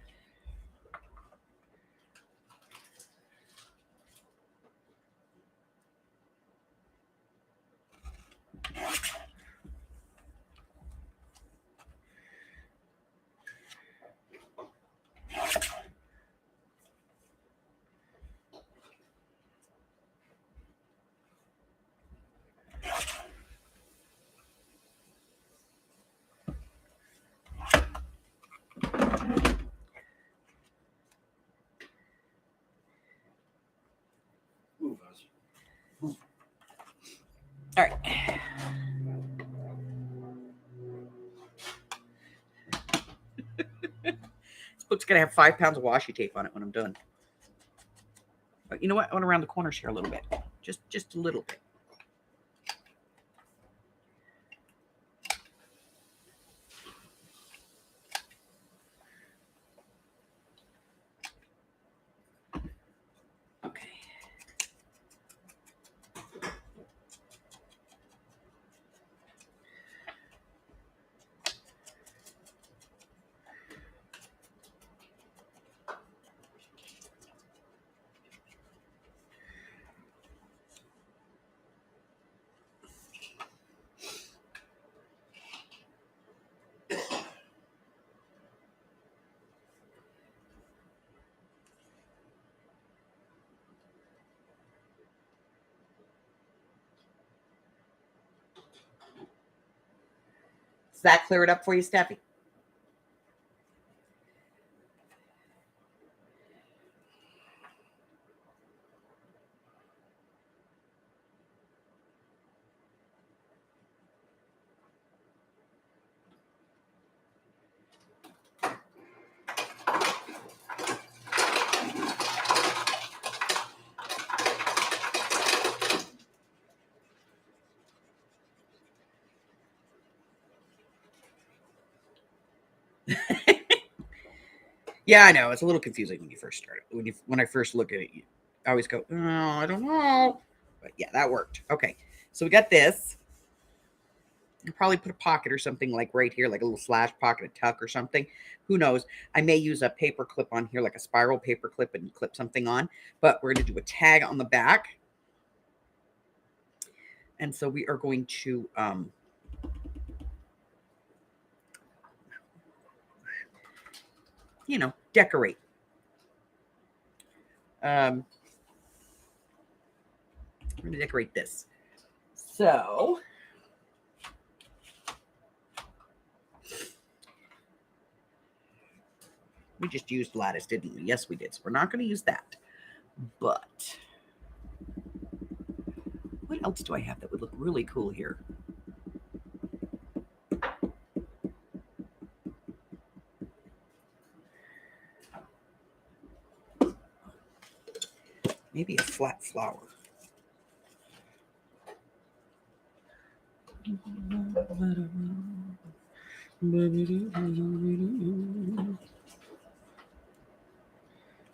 All right. This book's going to have 5 pounds of washi tape on it when I'm done. But you know what? I went around the corners here a little bit. Just a little bit. Okay. Does that clear it up for you, Steffi? Yeah, I know. It's a little confusing when you first start it. When I first look at it, I always go, oh, I don't know. But yeah, that worked. Okay. So we got this. I'll probably put a pocket or something like right here, like a little slash pocket, a tuck or something. Who knows? I may use a paper clip on here, like a spiral paper clip, and clip something on. But we're going to do a tag on the back. And so we are going to decorate. We're going to decorate this. So we just used lattice, didn't we? Yes, we did. So we're not going to use that. But what else do I have that would look really cool here? Maybe a flat flower.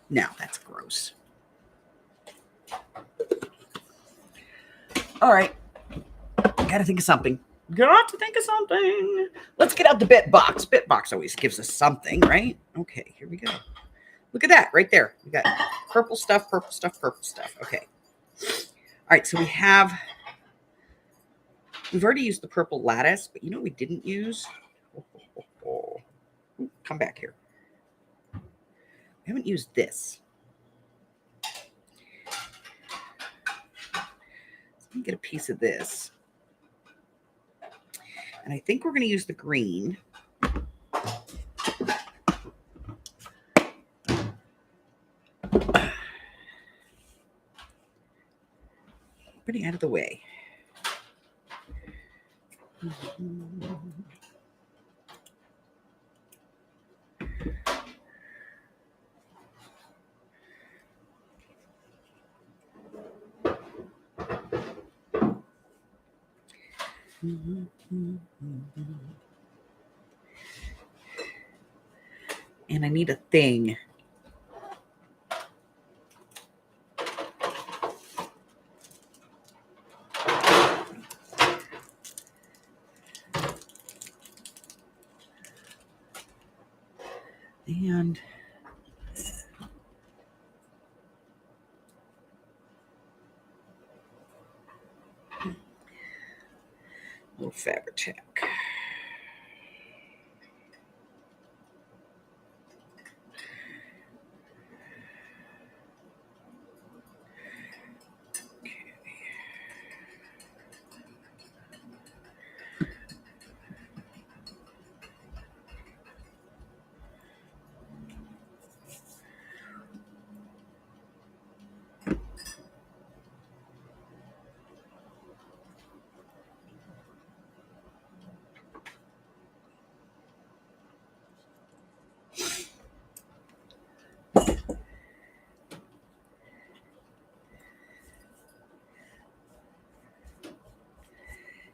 Now that's gross. All right. Gotta think of something. Let's get out the bit box. Bit box always gives us something, right? Okay, here we go. Look at that right there. We got purple stuff, purple stuff, purple stuff. Okay. All right, so we've already used the purple lattice, but you know what we didn't use? Come back here. We haven't used this. Let me get a piece of this. And I think we're going to use the green. Pretty out of the way. And I need a thing. And a little fabric tack.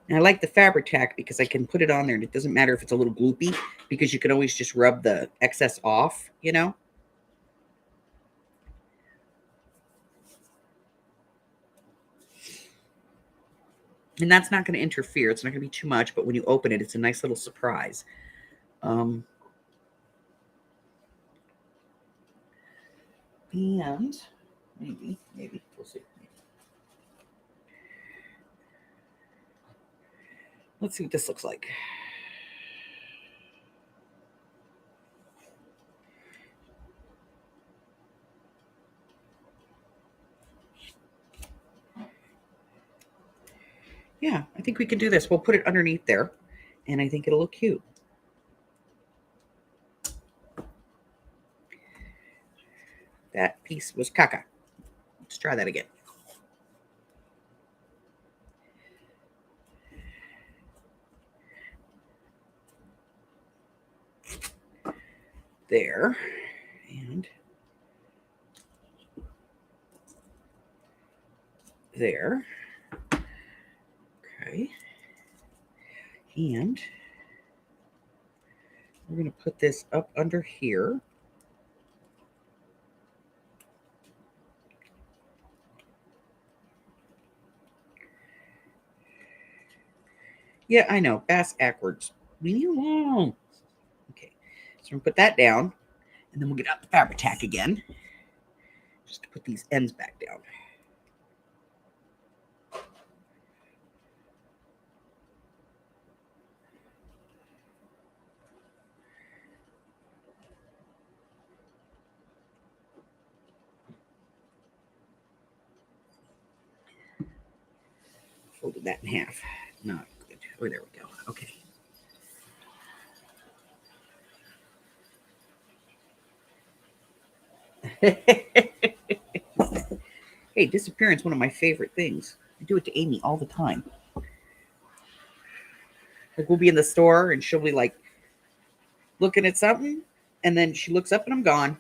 And I like the fabric tack because I can put it on there and it doesn't matter if it's a little gloopy because you can always just rub the excess off, you know? And that's not going to interfere. It's not going to be too much, but when you open it, it's a nice little surprise. And maybe, we'll see. Let's see what this looks like. Yeah, I think we can do this. We'll put it underneath there, and I think it'll look cute. That piece was caca. Let's try that again. There. And there. Okay. And we're going to put this up under here. Yeah, I know. Bass backwards. Leave me alone. Okay. So we're going to put that down. And then we'll get out the fabric tack again. Just to put these ends back down. Folded that in half. Not good. Oh, there we go. Okay. Hey, disappearance, one of my favorite things. I do it to Amy all the time. Like, we'll be in the store and she'll be like looking at something, and then she looks up and I'm gone.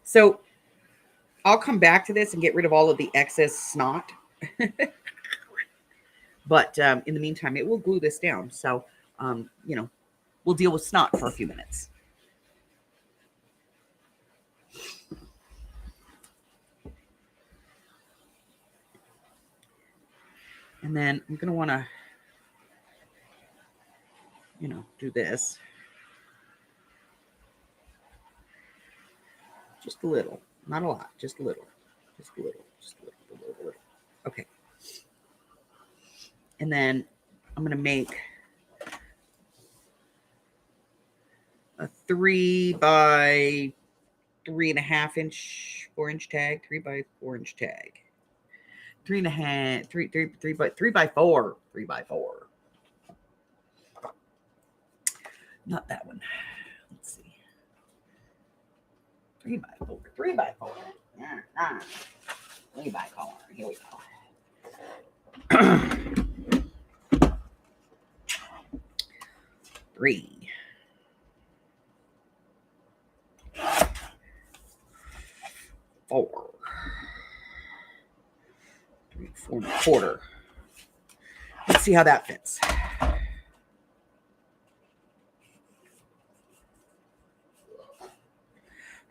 So I'll come back to this and get rid of all of the excess snot. But in the meantime, it will glue this down. So, we'll deal with snot for a few minutes. And then I'm going to want to, do this. Just a little. Not a lot. Just a little. Just a little. Just a little. Okay. And then I'm going to make a 3 by 3.5 inch 4-inch tag. 3 by 4-inch tag. 3.5. 3 by 4. 3 by 4. Not that one. Let's see. 3 by 4. 3 by 4. 3 by 4. Here we go. 3. 4. 3, 4.25. Let's see how that fits.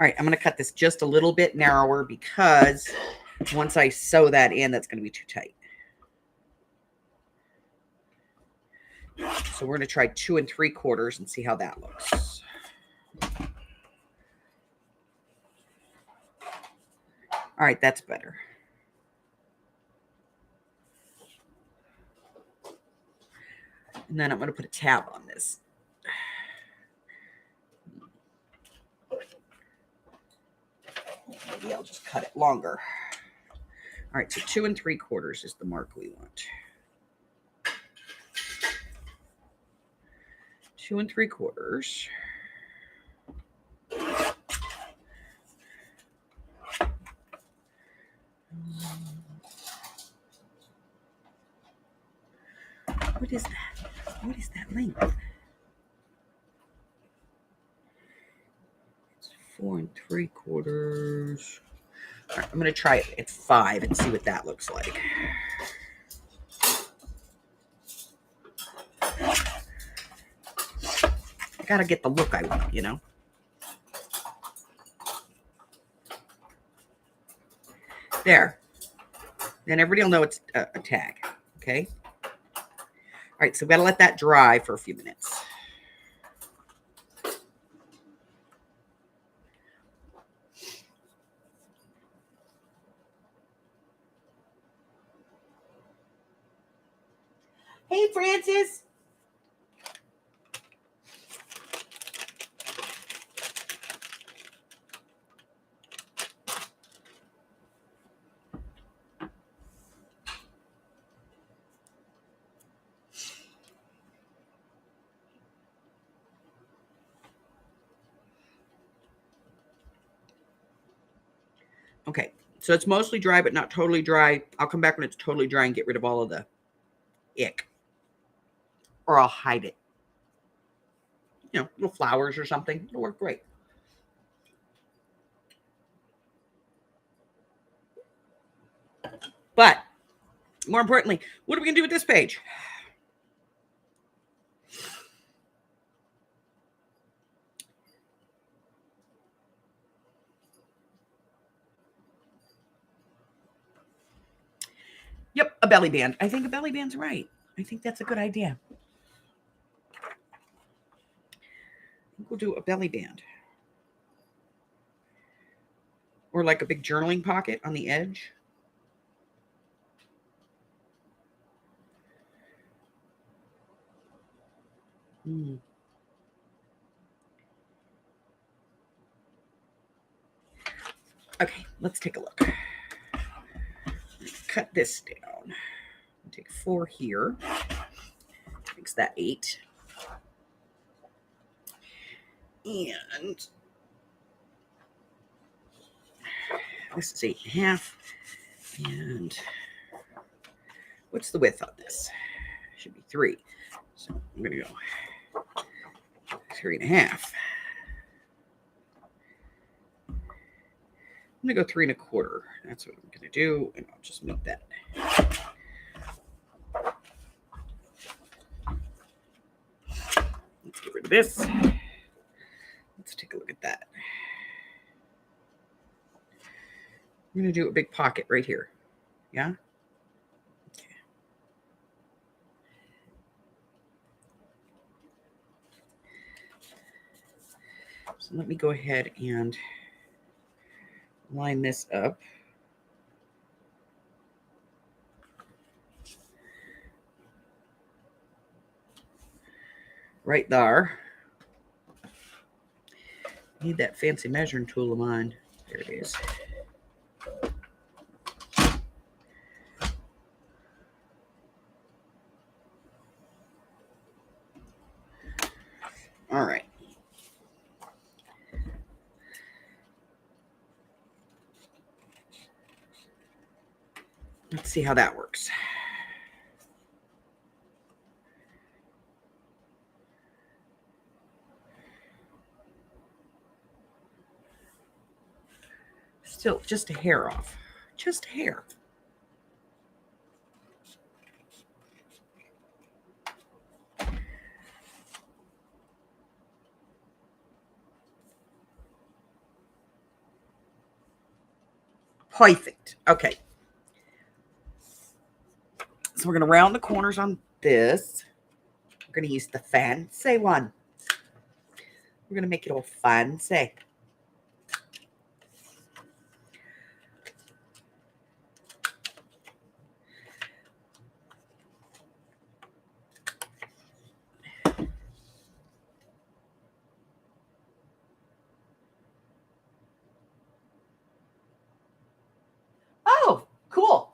All right, I'm going to cut this just a little bit narrower because once I sew that in, that's going to be too tight. So we're going to try 2 3/4 and see how that looks. All right, that's better. And then I'm going to put a tab on this. Maybe I'll just cut it longer. All right, so 2 3/4 is the mark we want. 2 3/4. What is that? What is that length? It's 4 3/4. All right, I'm going to try it at 5 and see what that looks like. I got to get the look I want, you know. There. Then everybody will know it's a tag. Okay. All right, so we've got to let that dry for a few minutes. Hey, Francis. Okay, so it's mostly dry, but not totally dry. I'll come back when it's totally dry and get rid of all of the ick. Or I'll hide it. You know, little flowers or something. It'll work great. But more importantly, what are we going to do with this page? Yep, a belly band. I think a belly band's right. I think that's a good idea. I think we'll do a belly band. Or like a big journaling pocket on the edge. Okay, let's take a look. Cut this down. Take 4 here. Makes that 8. And this is 8.5. And what's the width on this? Should be 3. So I'm going to go 3.5. I'm going to go 3.25. That's what I'm going to do. And I'll just make that. Let's get rid of this. Let's take a look at that. I'm going to do a big pocket right here. Yeah? Okay. So let me go ahead and line this up. Right there. Need that fancy measuring tool of mine. There it is. All right. Let's see how that works. Still just a hair off. Just a hair. Perfect. Okay. So we're going to round the corners on this. We're going to use the fancy one. We're going to make it all fancy. Oh, cool.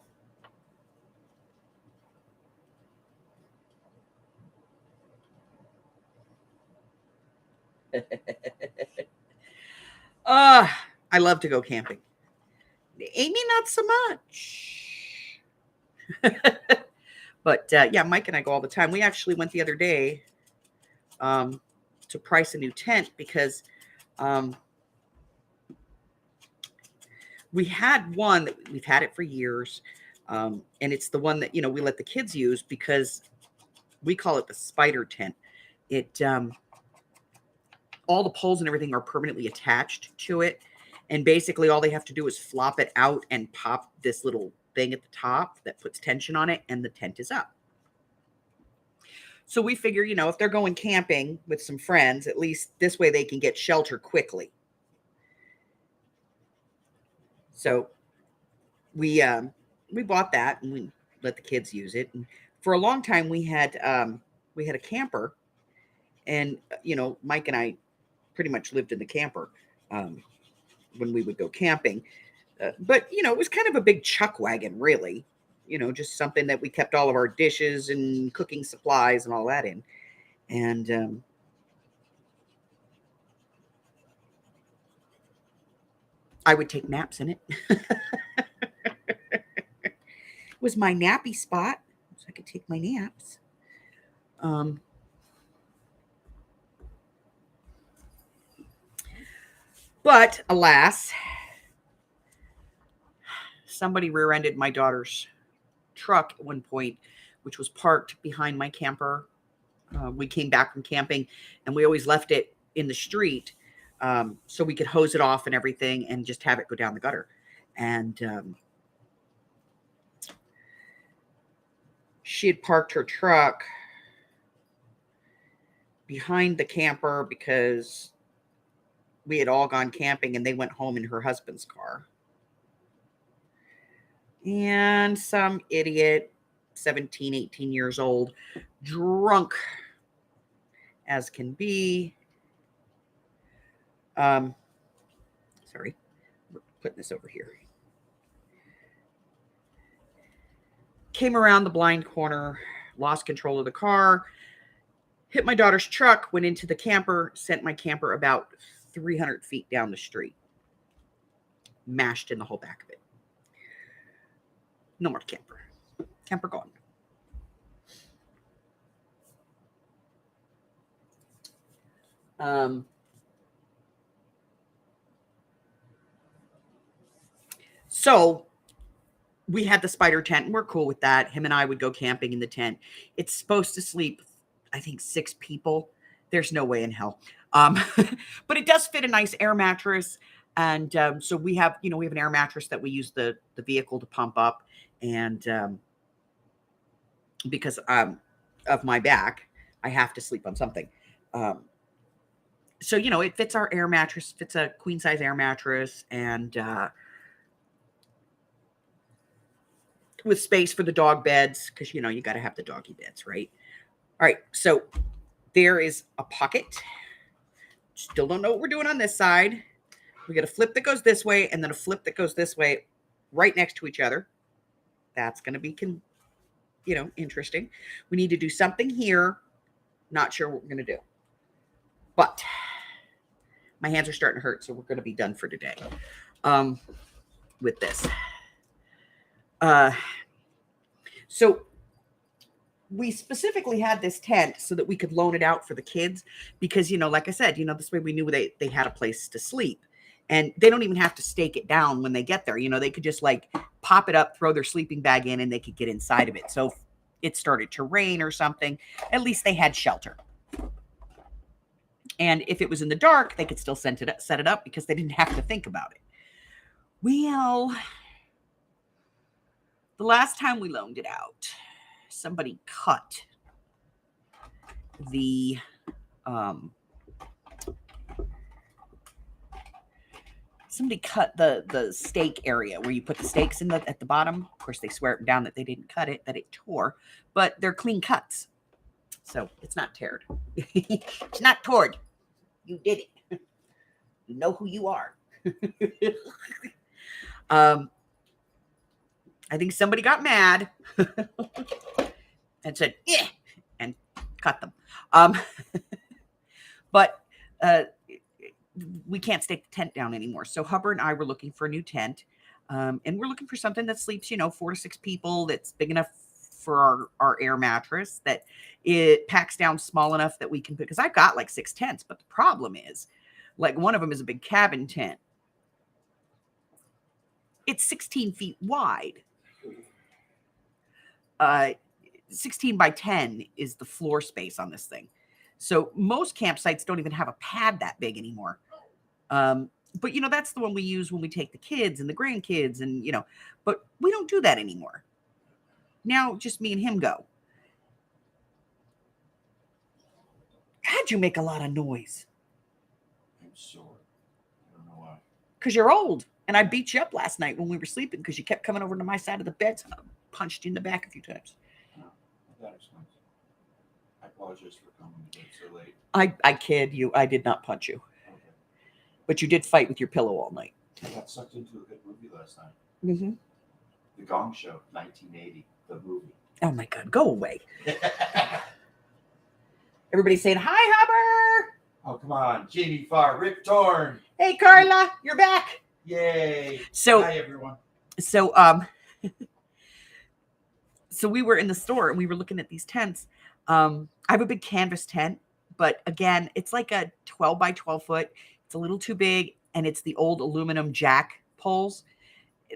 I love to go camping. Amy, not so much. But yeah, Mike and I go all the time. We actually went the other day to price a new tent because We had one that we've had it for years. And it's the one that, we let the kids use because we call it the spider tent. It, all the poles and everything are permanently attached to it. And basically all they have to do is flop it out and pop this little thing at the top that puts tension on it, and the tent is up. So we figure, if they're going camping with some friends, at least this way they can get shelter quickly. So we bought that and we let the kids use it. And for a long time we had a camper, and Mike and I pretty much lived in the camper when we would go camping. But it was kind of a big chuck wagon, really. Just something that we kept all of our dishes and cooking supplies and all that in. And I would take naps in it. It was my nappy spot, so I could take my naps. But alas, somebody rear-ended my daughter's truck at one point, which was parked behind my camper. We came back from camping, and we always left it in the street so we could hose it off and everything and just have it go down the gutter. And she had parked her truck behind the camper because we had all gone camping and they went home in her husband's car. And some idiot, 17, 18 years old, drunk as can be. Sorry, we're putting this over here. Came around the blind corner, lost control of the car, hit my daughter's truck, went into the camper, sent my camper about 300 feet down the street. Mashed in the whole back of it. No more camper. Camper gone. So we had the spider tent, and we're cool with that. Him and I would go camping in the tent. It's supposed to sleep, I think, 6 people. There's no way in hell. But it does fit a nice air mattress. And so we have an air mattress that we use the vehicle to pump up. And because of my back, I have to sleep on something. So, it fits our air mattress, fits a queen size air mattress, and with space for the dog beds, because, you got to have the doggy beds, right? All right. So there is a pocket. Still don't know what we're doing on this side. We got a flip that goes this way and then a flip that goes this way right next to each other. That's going to be, interesting. We need to do something here. Not sure what we're going to do. But my hands are starting to hurt, so we're going to be done for today with this. So we specifically had this tent so that we could loan it out for the kids because, like I said, this way we knew they had a place to sleep. And they don't even have to stake it down when they get there. They could just pop it up, throw their sleeping bag in, and they could get inside of it. So if it started to rain or something, at least they had shelter. And if it was in the dark, they could still set it up because they didn't have to think about it. Well, the last time we loaned it out, somebody cut the stake area where you put the stakes in at the bottom. Of course, they swear down that they didn't cut it, that it tore, but they're clean cuts. So it's not teared. It's not torn. You did it. You know who you are. I think somebody got mad and said, yeah, and cut them. But we can't stake the tent down anymore. So Hubbard and I were looking for a new tent. And we're looking for something that sleeps, 4 to 6 people, that's big enough for our air mattress, that it packs down small enough that we can put, because I've got 6 tents, but the problem is, one of them is a big cabin tent. It's 16 feet wide. 16 by 10 is the floor space on this thing. So most campsites don't even have a pad that big anymore. But, you know, that's the one we use when we take the kids and the grandkids and, you know, but we don't do that anymore. Now just me and him go. God, you make a lot of noise. I'm sore. I don't know why. Because you're old. And I beat you up last night when we were sleeping because you kept coming over to my side of the bed. So I punched you in the back a few times. Oh, that explains. I apologize for coming to bed so late. I kid you. I did not punch you. Okay. But you did fight with your pillow all night. I got sucked into a good movie last night. Mm-hmm. The Gong Show, 1980, the movie. Oh my God, go away. Everybody's saying, hi, Hubber. Oh, come on. Jamie Farr, Rick Torn. Hey, Carla, you're back. Yay. So, hi, everyone. So we were in the store and we were looking at these tents. I have a big canvas tent, but again, it's like a 12 by 12 foot. It's a little too big and it's the old aluminum jack poles.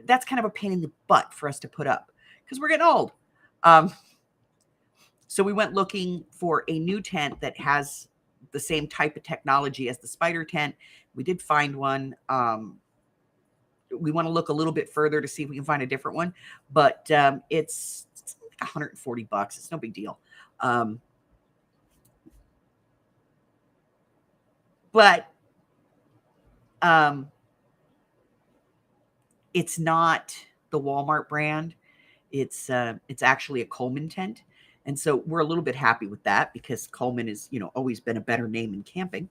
That's kind of a pain in the butt for us to put up because we're getting old. So we went looking for a new tent that has the same type of technology as the spider tent. We did find one. We want to look a little bit further to see if we can find a different one, but it's like $140. It's no big deal. But it's not the Walmart brand. It's actually a Coleman tent. And so we're a little bit happy with that because Coleman is, you know, always been a better name in camping.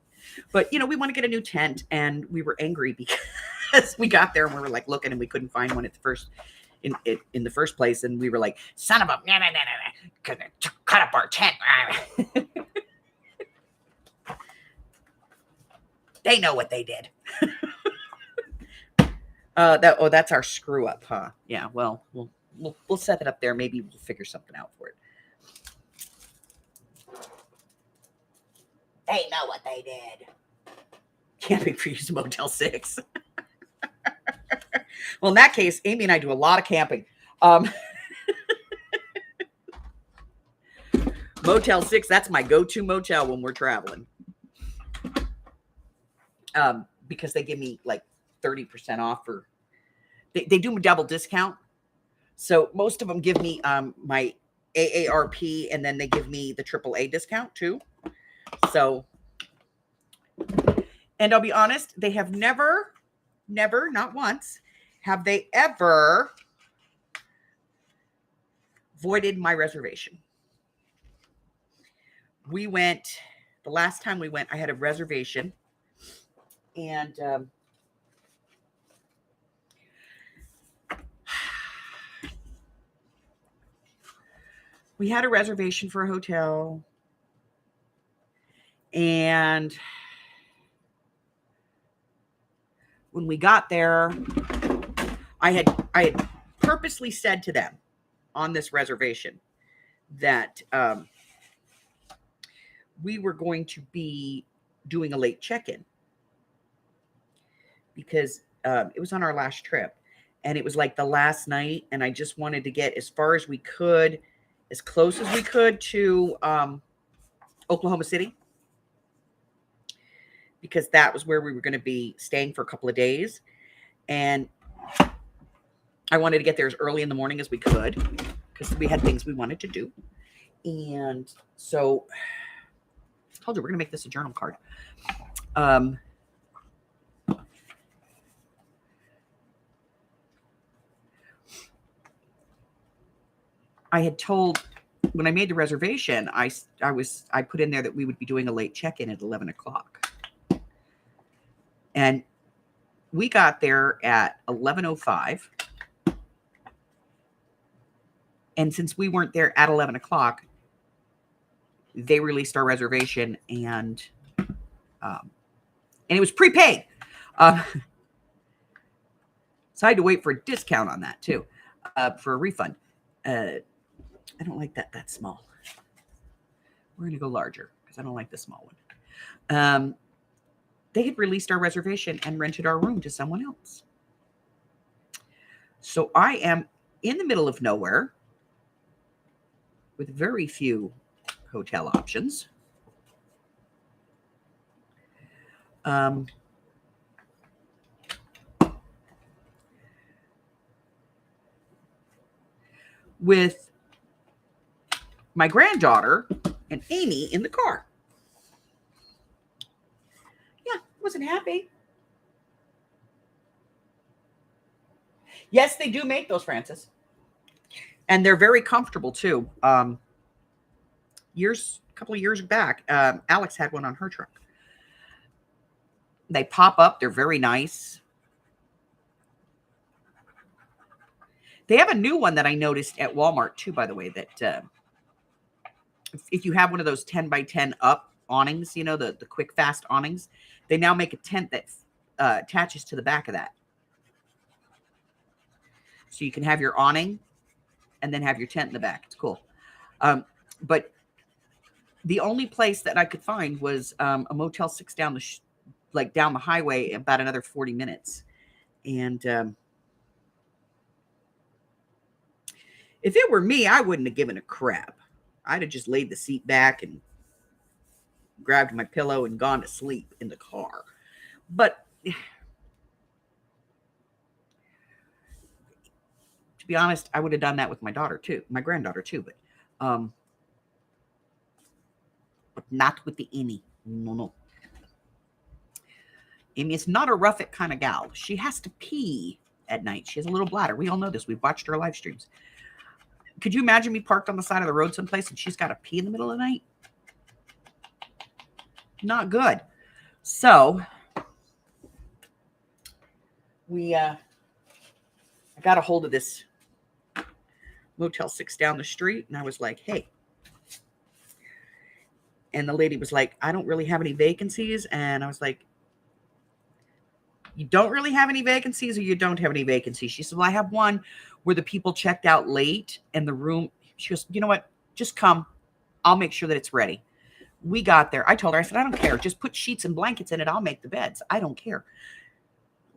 But, you know, we want to get a new tent and we were angry because we got there and we were like looking and we couldn't find one at the first in the first place. And we were like, son of a, because they cut up our tent. They know what they did. That's our screw up, huh? Yeah, well, we'll set it up there. Maybe we'll figure something out for it. They know what they did. Camping for use Motel 6. Well, in that case, Amy and I do a lot of camping. Motel 6, that's my go-to motel when we're traveling. Because they give me like 30% off for, they do a double discount. So most of them give me my AARP and then they give me the AAA discount too. So, and I'll be honest, they have never, not once, have they ever voided my reservation. We went, the last time we went, I had a reservation and we had a reservation for a hotel. And when we got there, I had purposely said to them on this reservation that we were going to be doing a late check-in because it was on our last trip and it was like the last night and I just wanted to get as far as we could, as close as we could to Oklahoma City, because that was where we were going to be staying for a couple of days. And I wanted to get there as early in the morning as we could because we had things we wanted to do. And so I told you we're going to make this a journal card. I had told, when I made the reservation, I put in there that we would be doing a late check-in at 11 o'clock. And we got there at 11:05. And since we weren't there at 11 o'clock, they released our reservation and it was prepaid. So I had to wait for a discount on that too, for a refund. I don't like that small. We're going to go larger because I don't like the small one. They had released our reservation and rented our room to someone else. So I am in the middle of nowhere with very few hotel options. With my granddaughter and Amy in the car. Yeah, wasn't happy. Yes, they do make those, Francis. And they're very comfortable too. A couple of years back, Alex had one on her truck. They pop up. They're very nice. They have a new one that I noticed at Walmart too, by the way, that if you have one of those 10 by 10 up awnings, you know, the quick, fast awnings, they now make a tent that attaches to the back of that. So you can have your awning and then have your tent in the back. It's cool. But the only place that I could find was a Motel 6 down down the highway, about another 40 minutes. And if it were me, I wouldn't have given a crap. I'd have just laid the seat back and grabbed my pillow and gone to sleep in the car. But to be honest, I would have done that with my daughter too, my granddaughter too, but not with the Amy. No. Amy is not a rough it kind of gal. She has to pee at night. She has a little bladder. We all know this. We've watched her live streams. Could you imagine me parked on the side of the road someplace and she's got to pee in the middle of the night? Not good. So I got a hold of this Motel 6 down the street, and I was like, hey. And the lady was like, I don't really have any vacancies. And I was like, you don't really have any vacancies, or you don't have any vacancies? She said, well, I have one where the people checked out late and the room, she goes, you know what? Just come. I'll make sure that it's ready. We got there. I told her, I said, I don't care. Just put sheets and blankets in it. I'll make the beds. I don't care.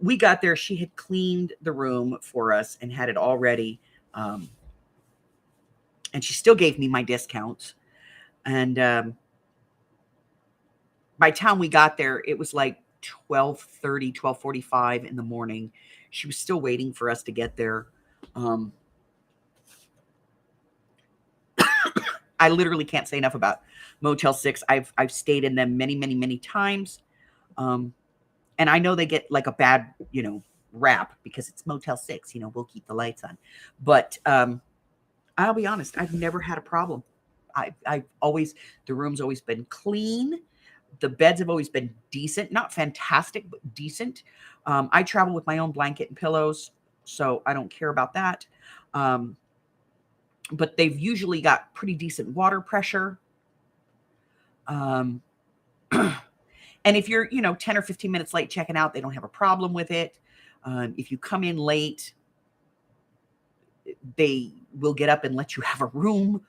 We got there. She had cleaned the room for us and had it all ready. And she still gave me my discounts. And by the time we got there, it was like 12:30, 12:45 in the morning. She was still waiting for us to get there. I literally can't say enough about Motel 6. I've stayed in them many, many, many times. And I know they get like a bad, rap because it's Motel 6, we'll keep the lights on. But I'll be honest, I've never had a problem. The room's always been clean. The beds have always been decent, not fantastic, but decent. I travel with my own blanket and pillows, so I don't care about that. But they've usually got pretty decent water pressure. And if you're, 10 or 15 minutes late checking out, they don't have a problem with it. If you come in late, they will get up and let you have a room.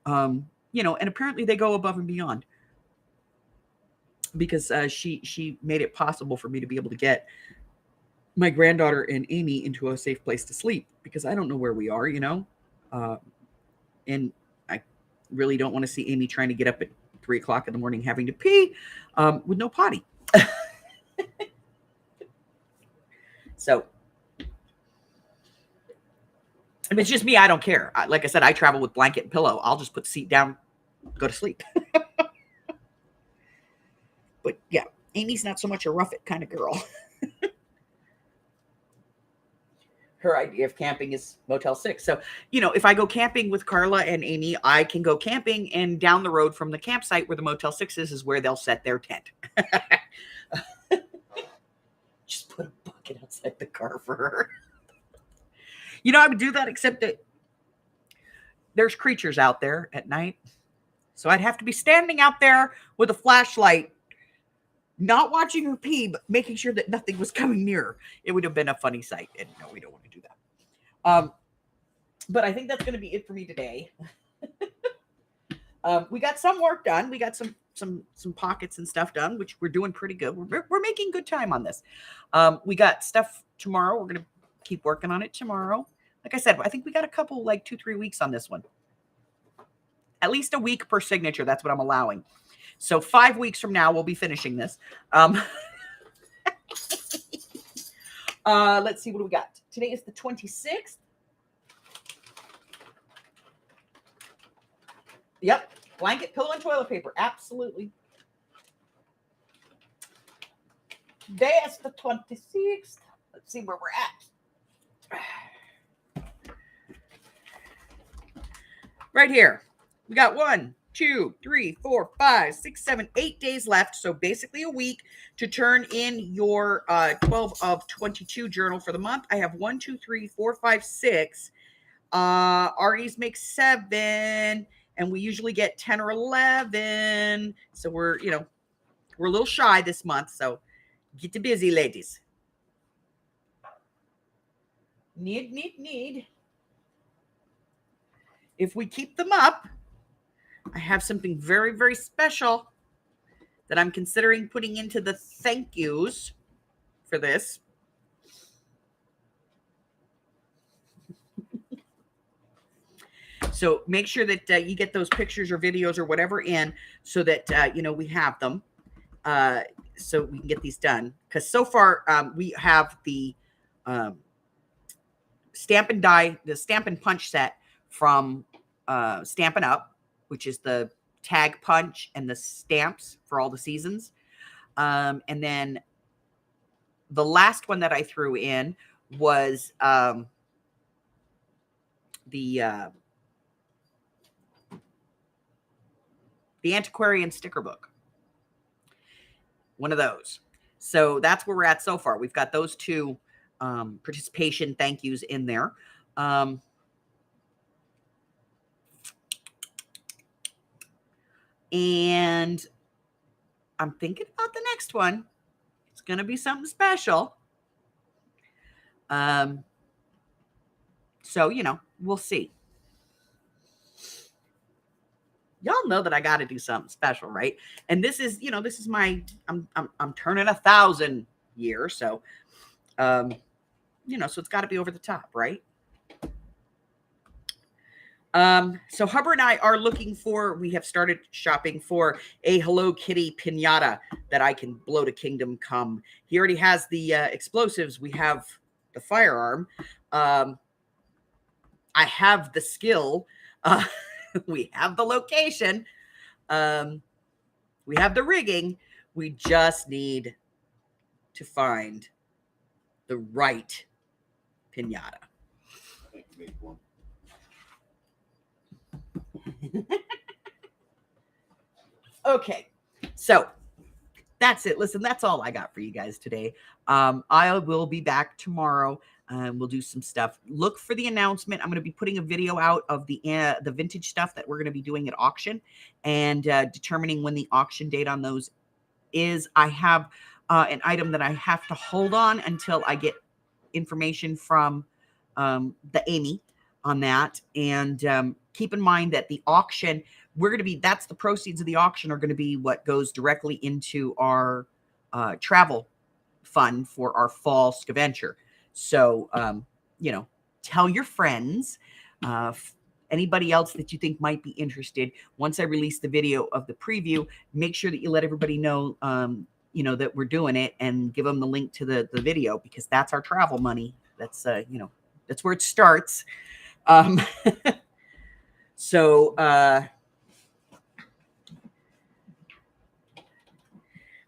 And apparently they go above and beyond, because she made it possible for me to be able to get my granddaughter and Amy into a safe place to sleep, because I don't know where we are, and I really don't want to see Amy trying to get up at 3 o'clock in the morning having to pee with no potty. So if it's just me, I don't care. Like I said, I travel with blanket and pillow. I'll just put the seat down, go to sleep. But yeah, Amy's not so much a rough it kind of girl. Her idea of camping is Motel 6. So, if I go camping with Carla and Amy, I can go camping, and down the road from the campsite where the Motel 6 is where they'll set their tent. Just put a bucket outside the car for her. I would do that, except that there's creatures out there at night. So I'd have to be standing out there with a flashlight, not watching her pee, but making sure that nothing was coming near. It would have been a funny sight, and no, we don't want to do that. But I think that's going to be it for me today. We got some work done. We got some pockets and stuff done, which we're doing pretty good. We're making good time on this. We got stuff tomorrow. We're going to keep working on it tomorrow. Like I said, I think we got a couple, like 2-3 weeks on this one. At least a week per signature. That's what I'm allowing. So 5 weeks from now, we'll be finishing this. Let's see, what do we got? Today is the 26th. Yep. Blanket, pillow, and toilet paper. Absolutely. Today is the 26th. Let's see where we're at. Right here. We got 1, 2, 3, 4, 5, 6, 7, 8 days left. So basically a week to turn in your 12 of 22 journal for the month. I have 1, 2, 3, 4, 5, 6. REs make 7, and we usually get 10 or 11. So we're a little shy this month. So get to busy, ladies. Need. If we keep them up, I have something very, very special that I'm considering putting into the thank yous for this. So make sure that you get those pictures or videos or whatever in so that, we have them so we can get these done. Because so far we have the Stamp and Die, the Stamp and Punch set from Stampin' Up, which is the tag punch and the stamps for all the seasons. And then the last one that I threw in was the Antiquarian sticker book. One of those. So that's where we're at so far. We've got those two participation thank yous in there. And I'm thinking about the next one. It's going to be something special. So, we'll see. Y'all know that I got to do something special, right? And this is, this is my, I'm turning 1,000 years. So, so it's got to be over the top, right? So Hubber and I are looking for, we have started shopping for a Hello Kitty piñata that I can blow to Kingdom Come. He already has the explosives. We have the firearm. I have the skill. We have the location. We have the rigging. We just need to find the right piñata. I think make one. Okay, so that's it. Listen, that's all I got for you guys today. I will be back tomorrow. We'll do some stuff. Look for the announcement. I'm going to be putting a video out of the vintage stuff that we're going to be doing at auction and determining when the auction date on those is. I have an item that I have to hold on until I get information from the Amy on that. And keep in mind that the auction, that's the proceeds of the auction are going to be what goes directly into our travel fund for our fall scavenger. So, tell your friends, anybody else that you think might be interested. Once I release the video of the preview, make sure that you let everybody know, that we're doing it and give them the link to the video, because that's our travel money. That's, that's where it starts. So,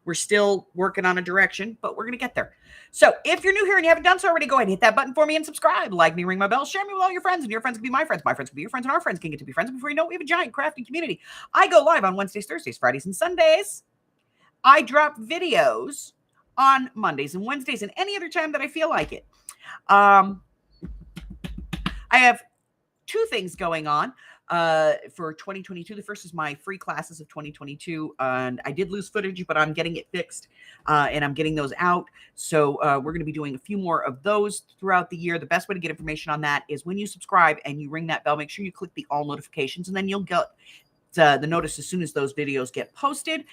we're still working on a direction, but we're going to get there. So if you're new here and you haven't done so already, go ahead and hit that button for me and subscribe. Like me, ring my bell, share me with all your friends, and your friends can be my friends. My friends can be your friends, and our friends can get to be friends. Before you know it, we have a giant crafting community. I go live on Wednesdays, Thursdays, Fridays, and Sundays. I drop videos on Mondays and Wednesdays and any other time that I feel like it. I have 2 things going on for 2022. The first is my free classes of 2022, and I did lose footage, but I'm getting it fixed, and I'm getting those out. So we're going to be doing a few more of those throughout the year. The best way to get information on that is when you subscribe and you ring that bell. Make sure you click the all notifications, and then you'll get the notice as soon as those videos get posted.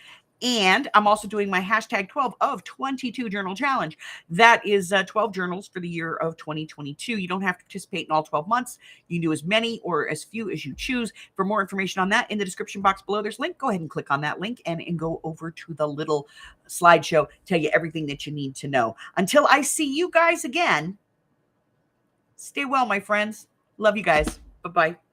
And I'm also doing my hashtag 12 of 22 journal challenge. That is 12 journals for the year of 2022. You don't have to participate in all 12 months. You can do as many or as few as you choose. For more information on that, in the description box below, there's a link. Go ahead and click on that link and go over to the little slideshow, tell you everything that you need to know. Until I see you guys again, stay well, my friends. Love you guys. Bye-bye.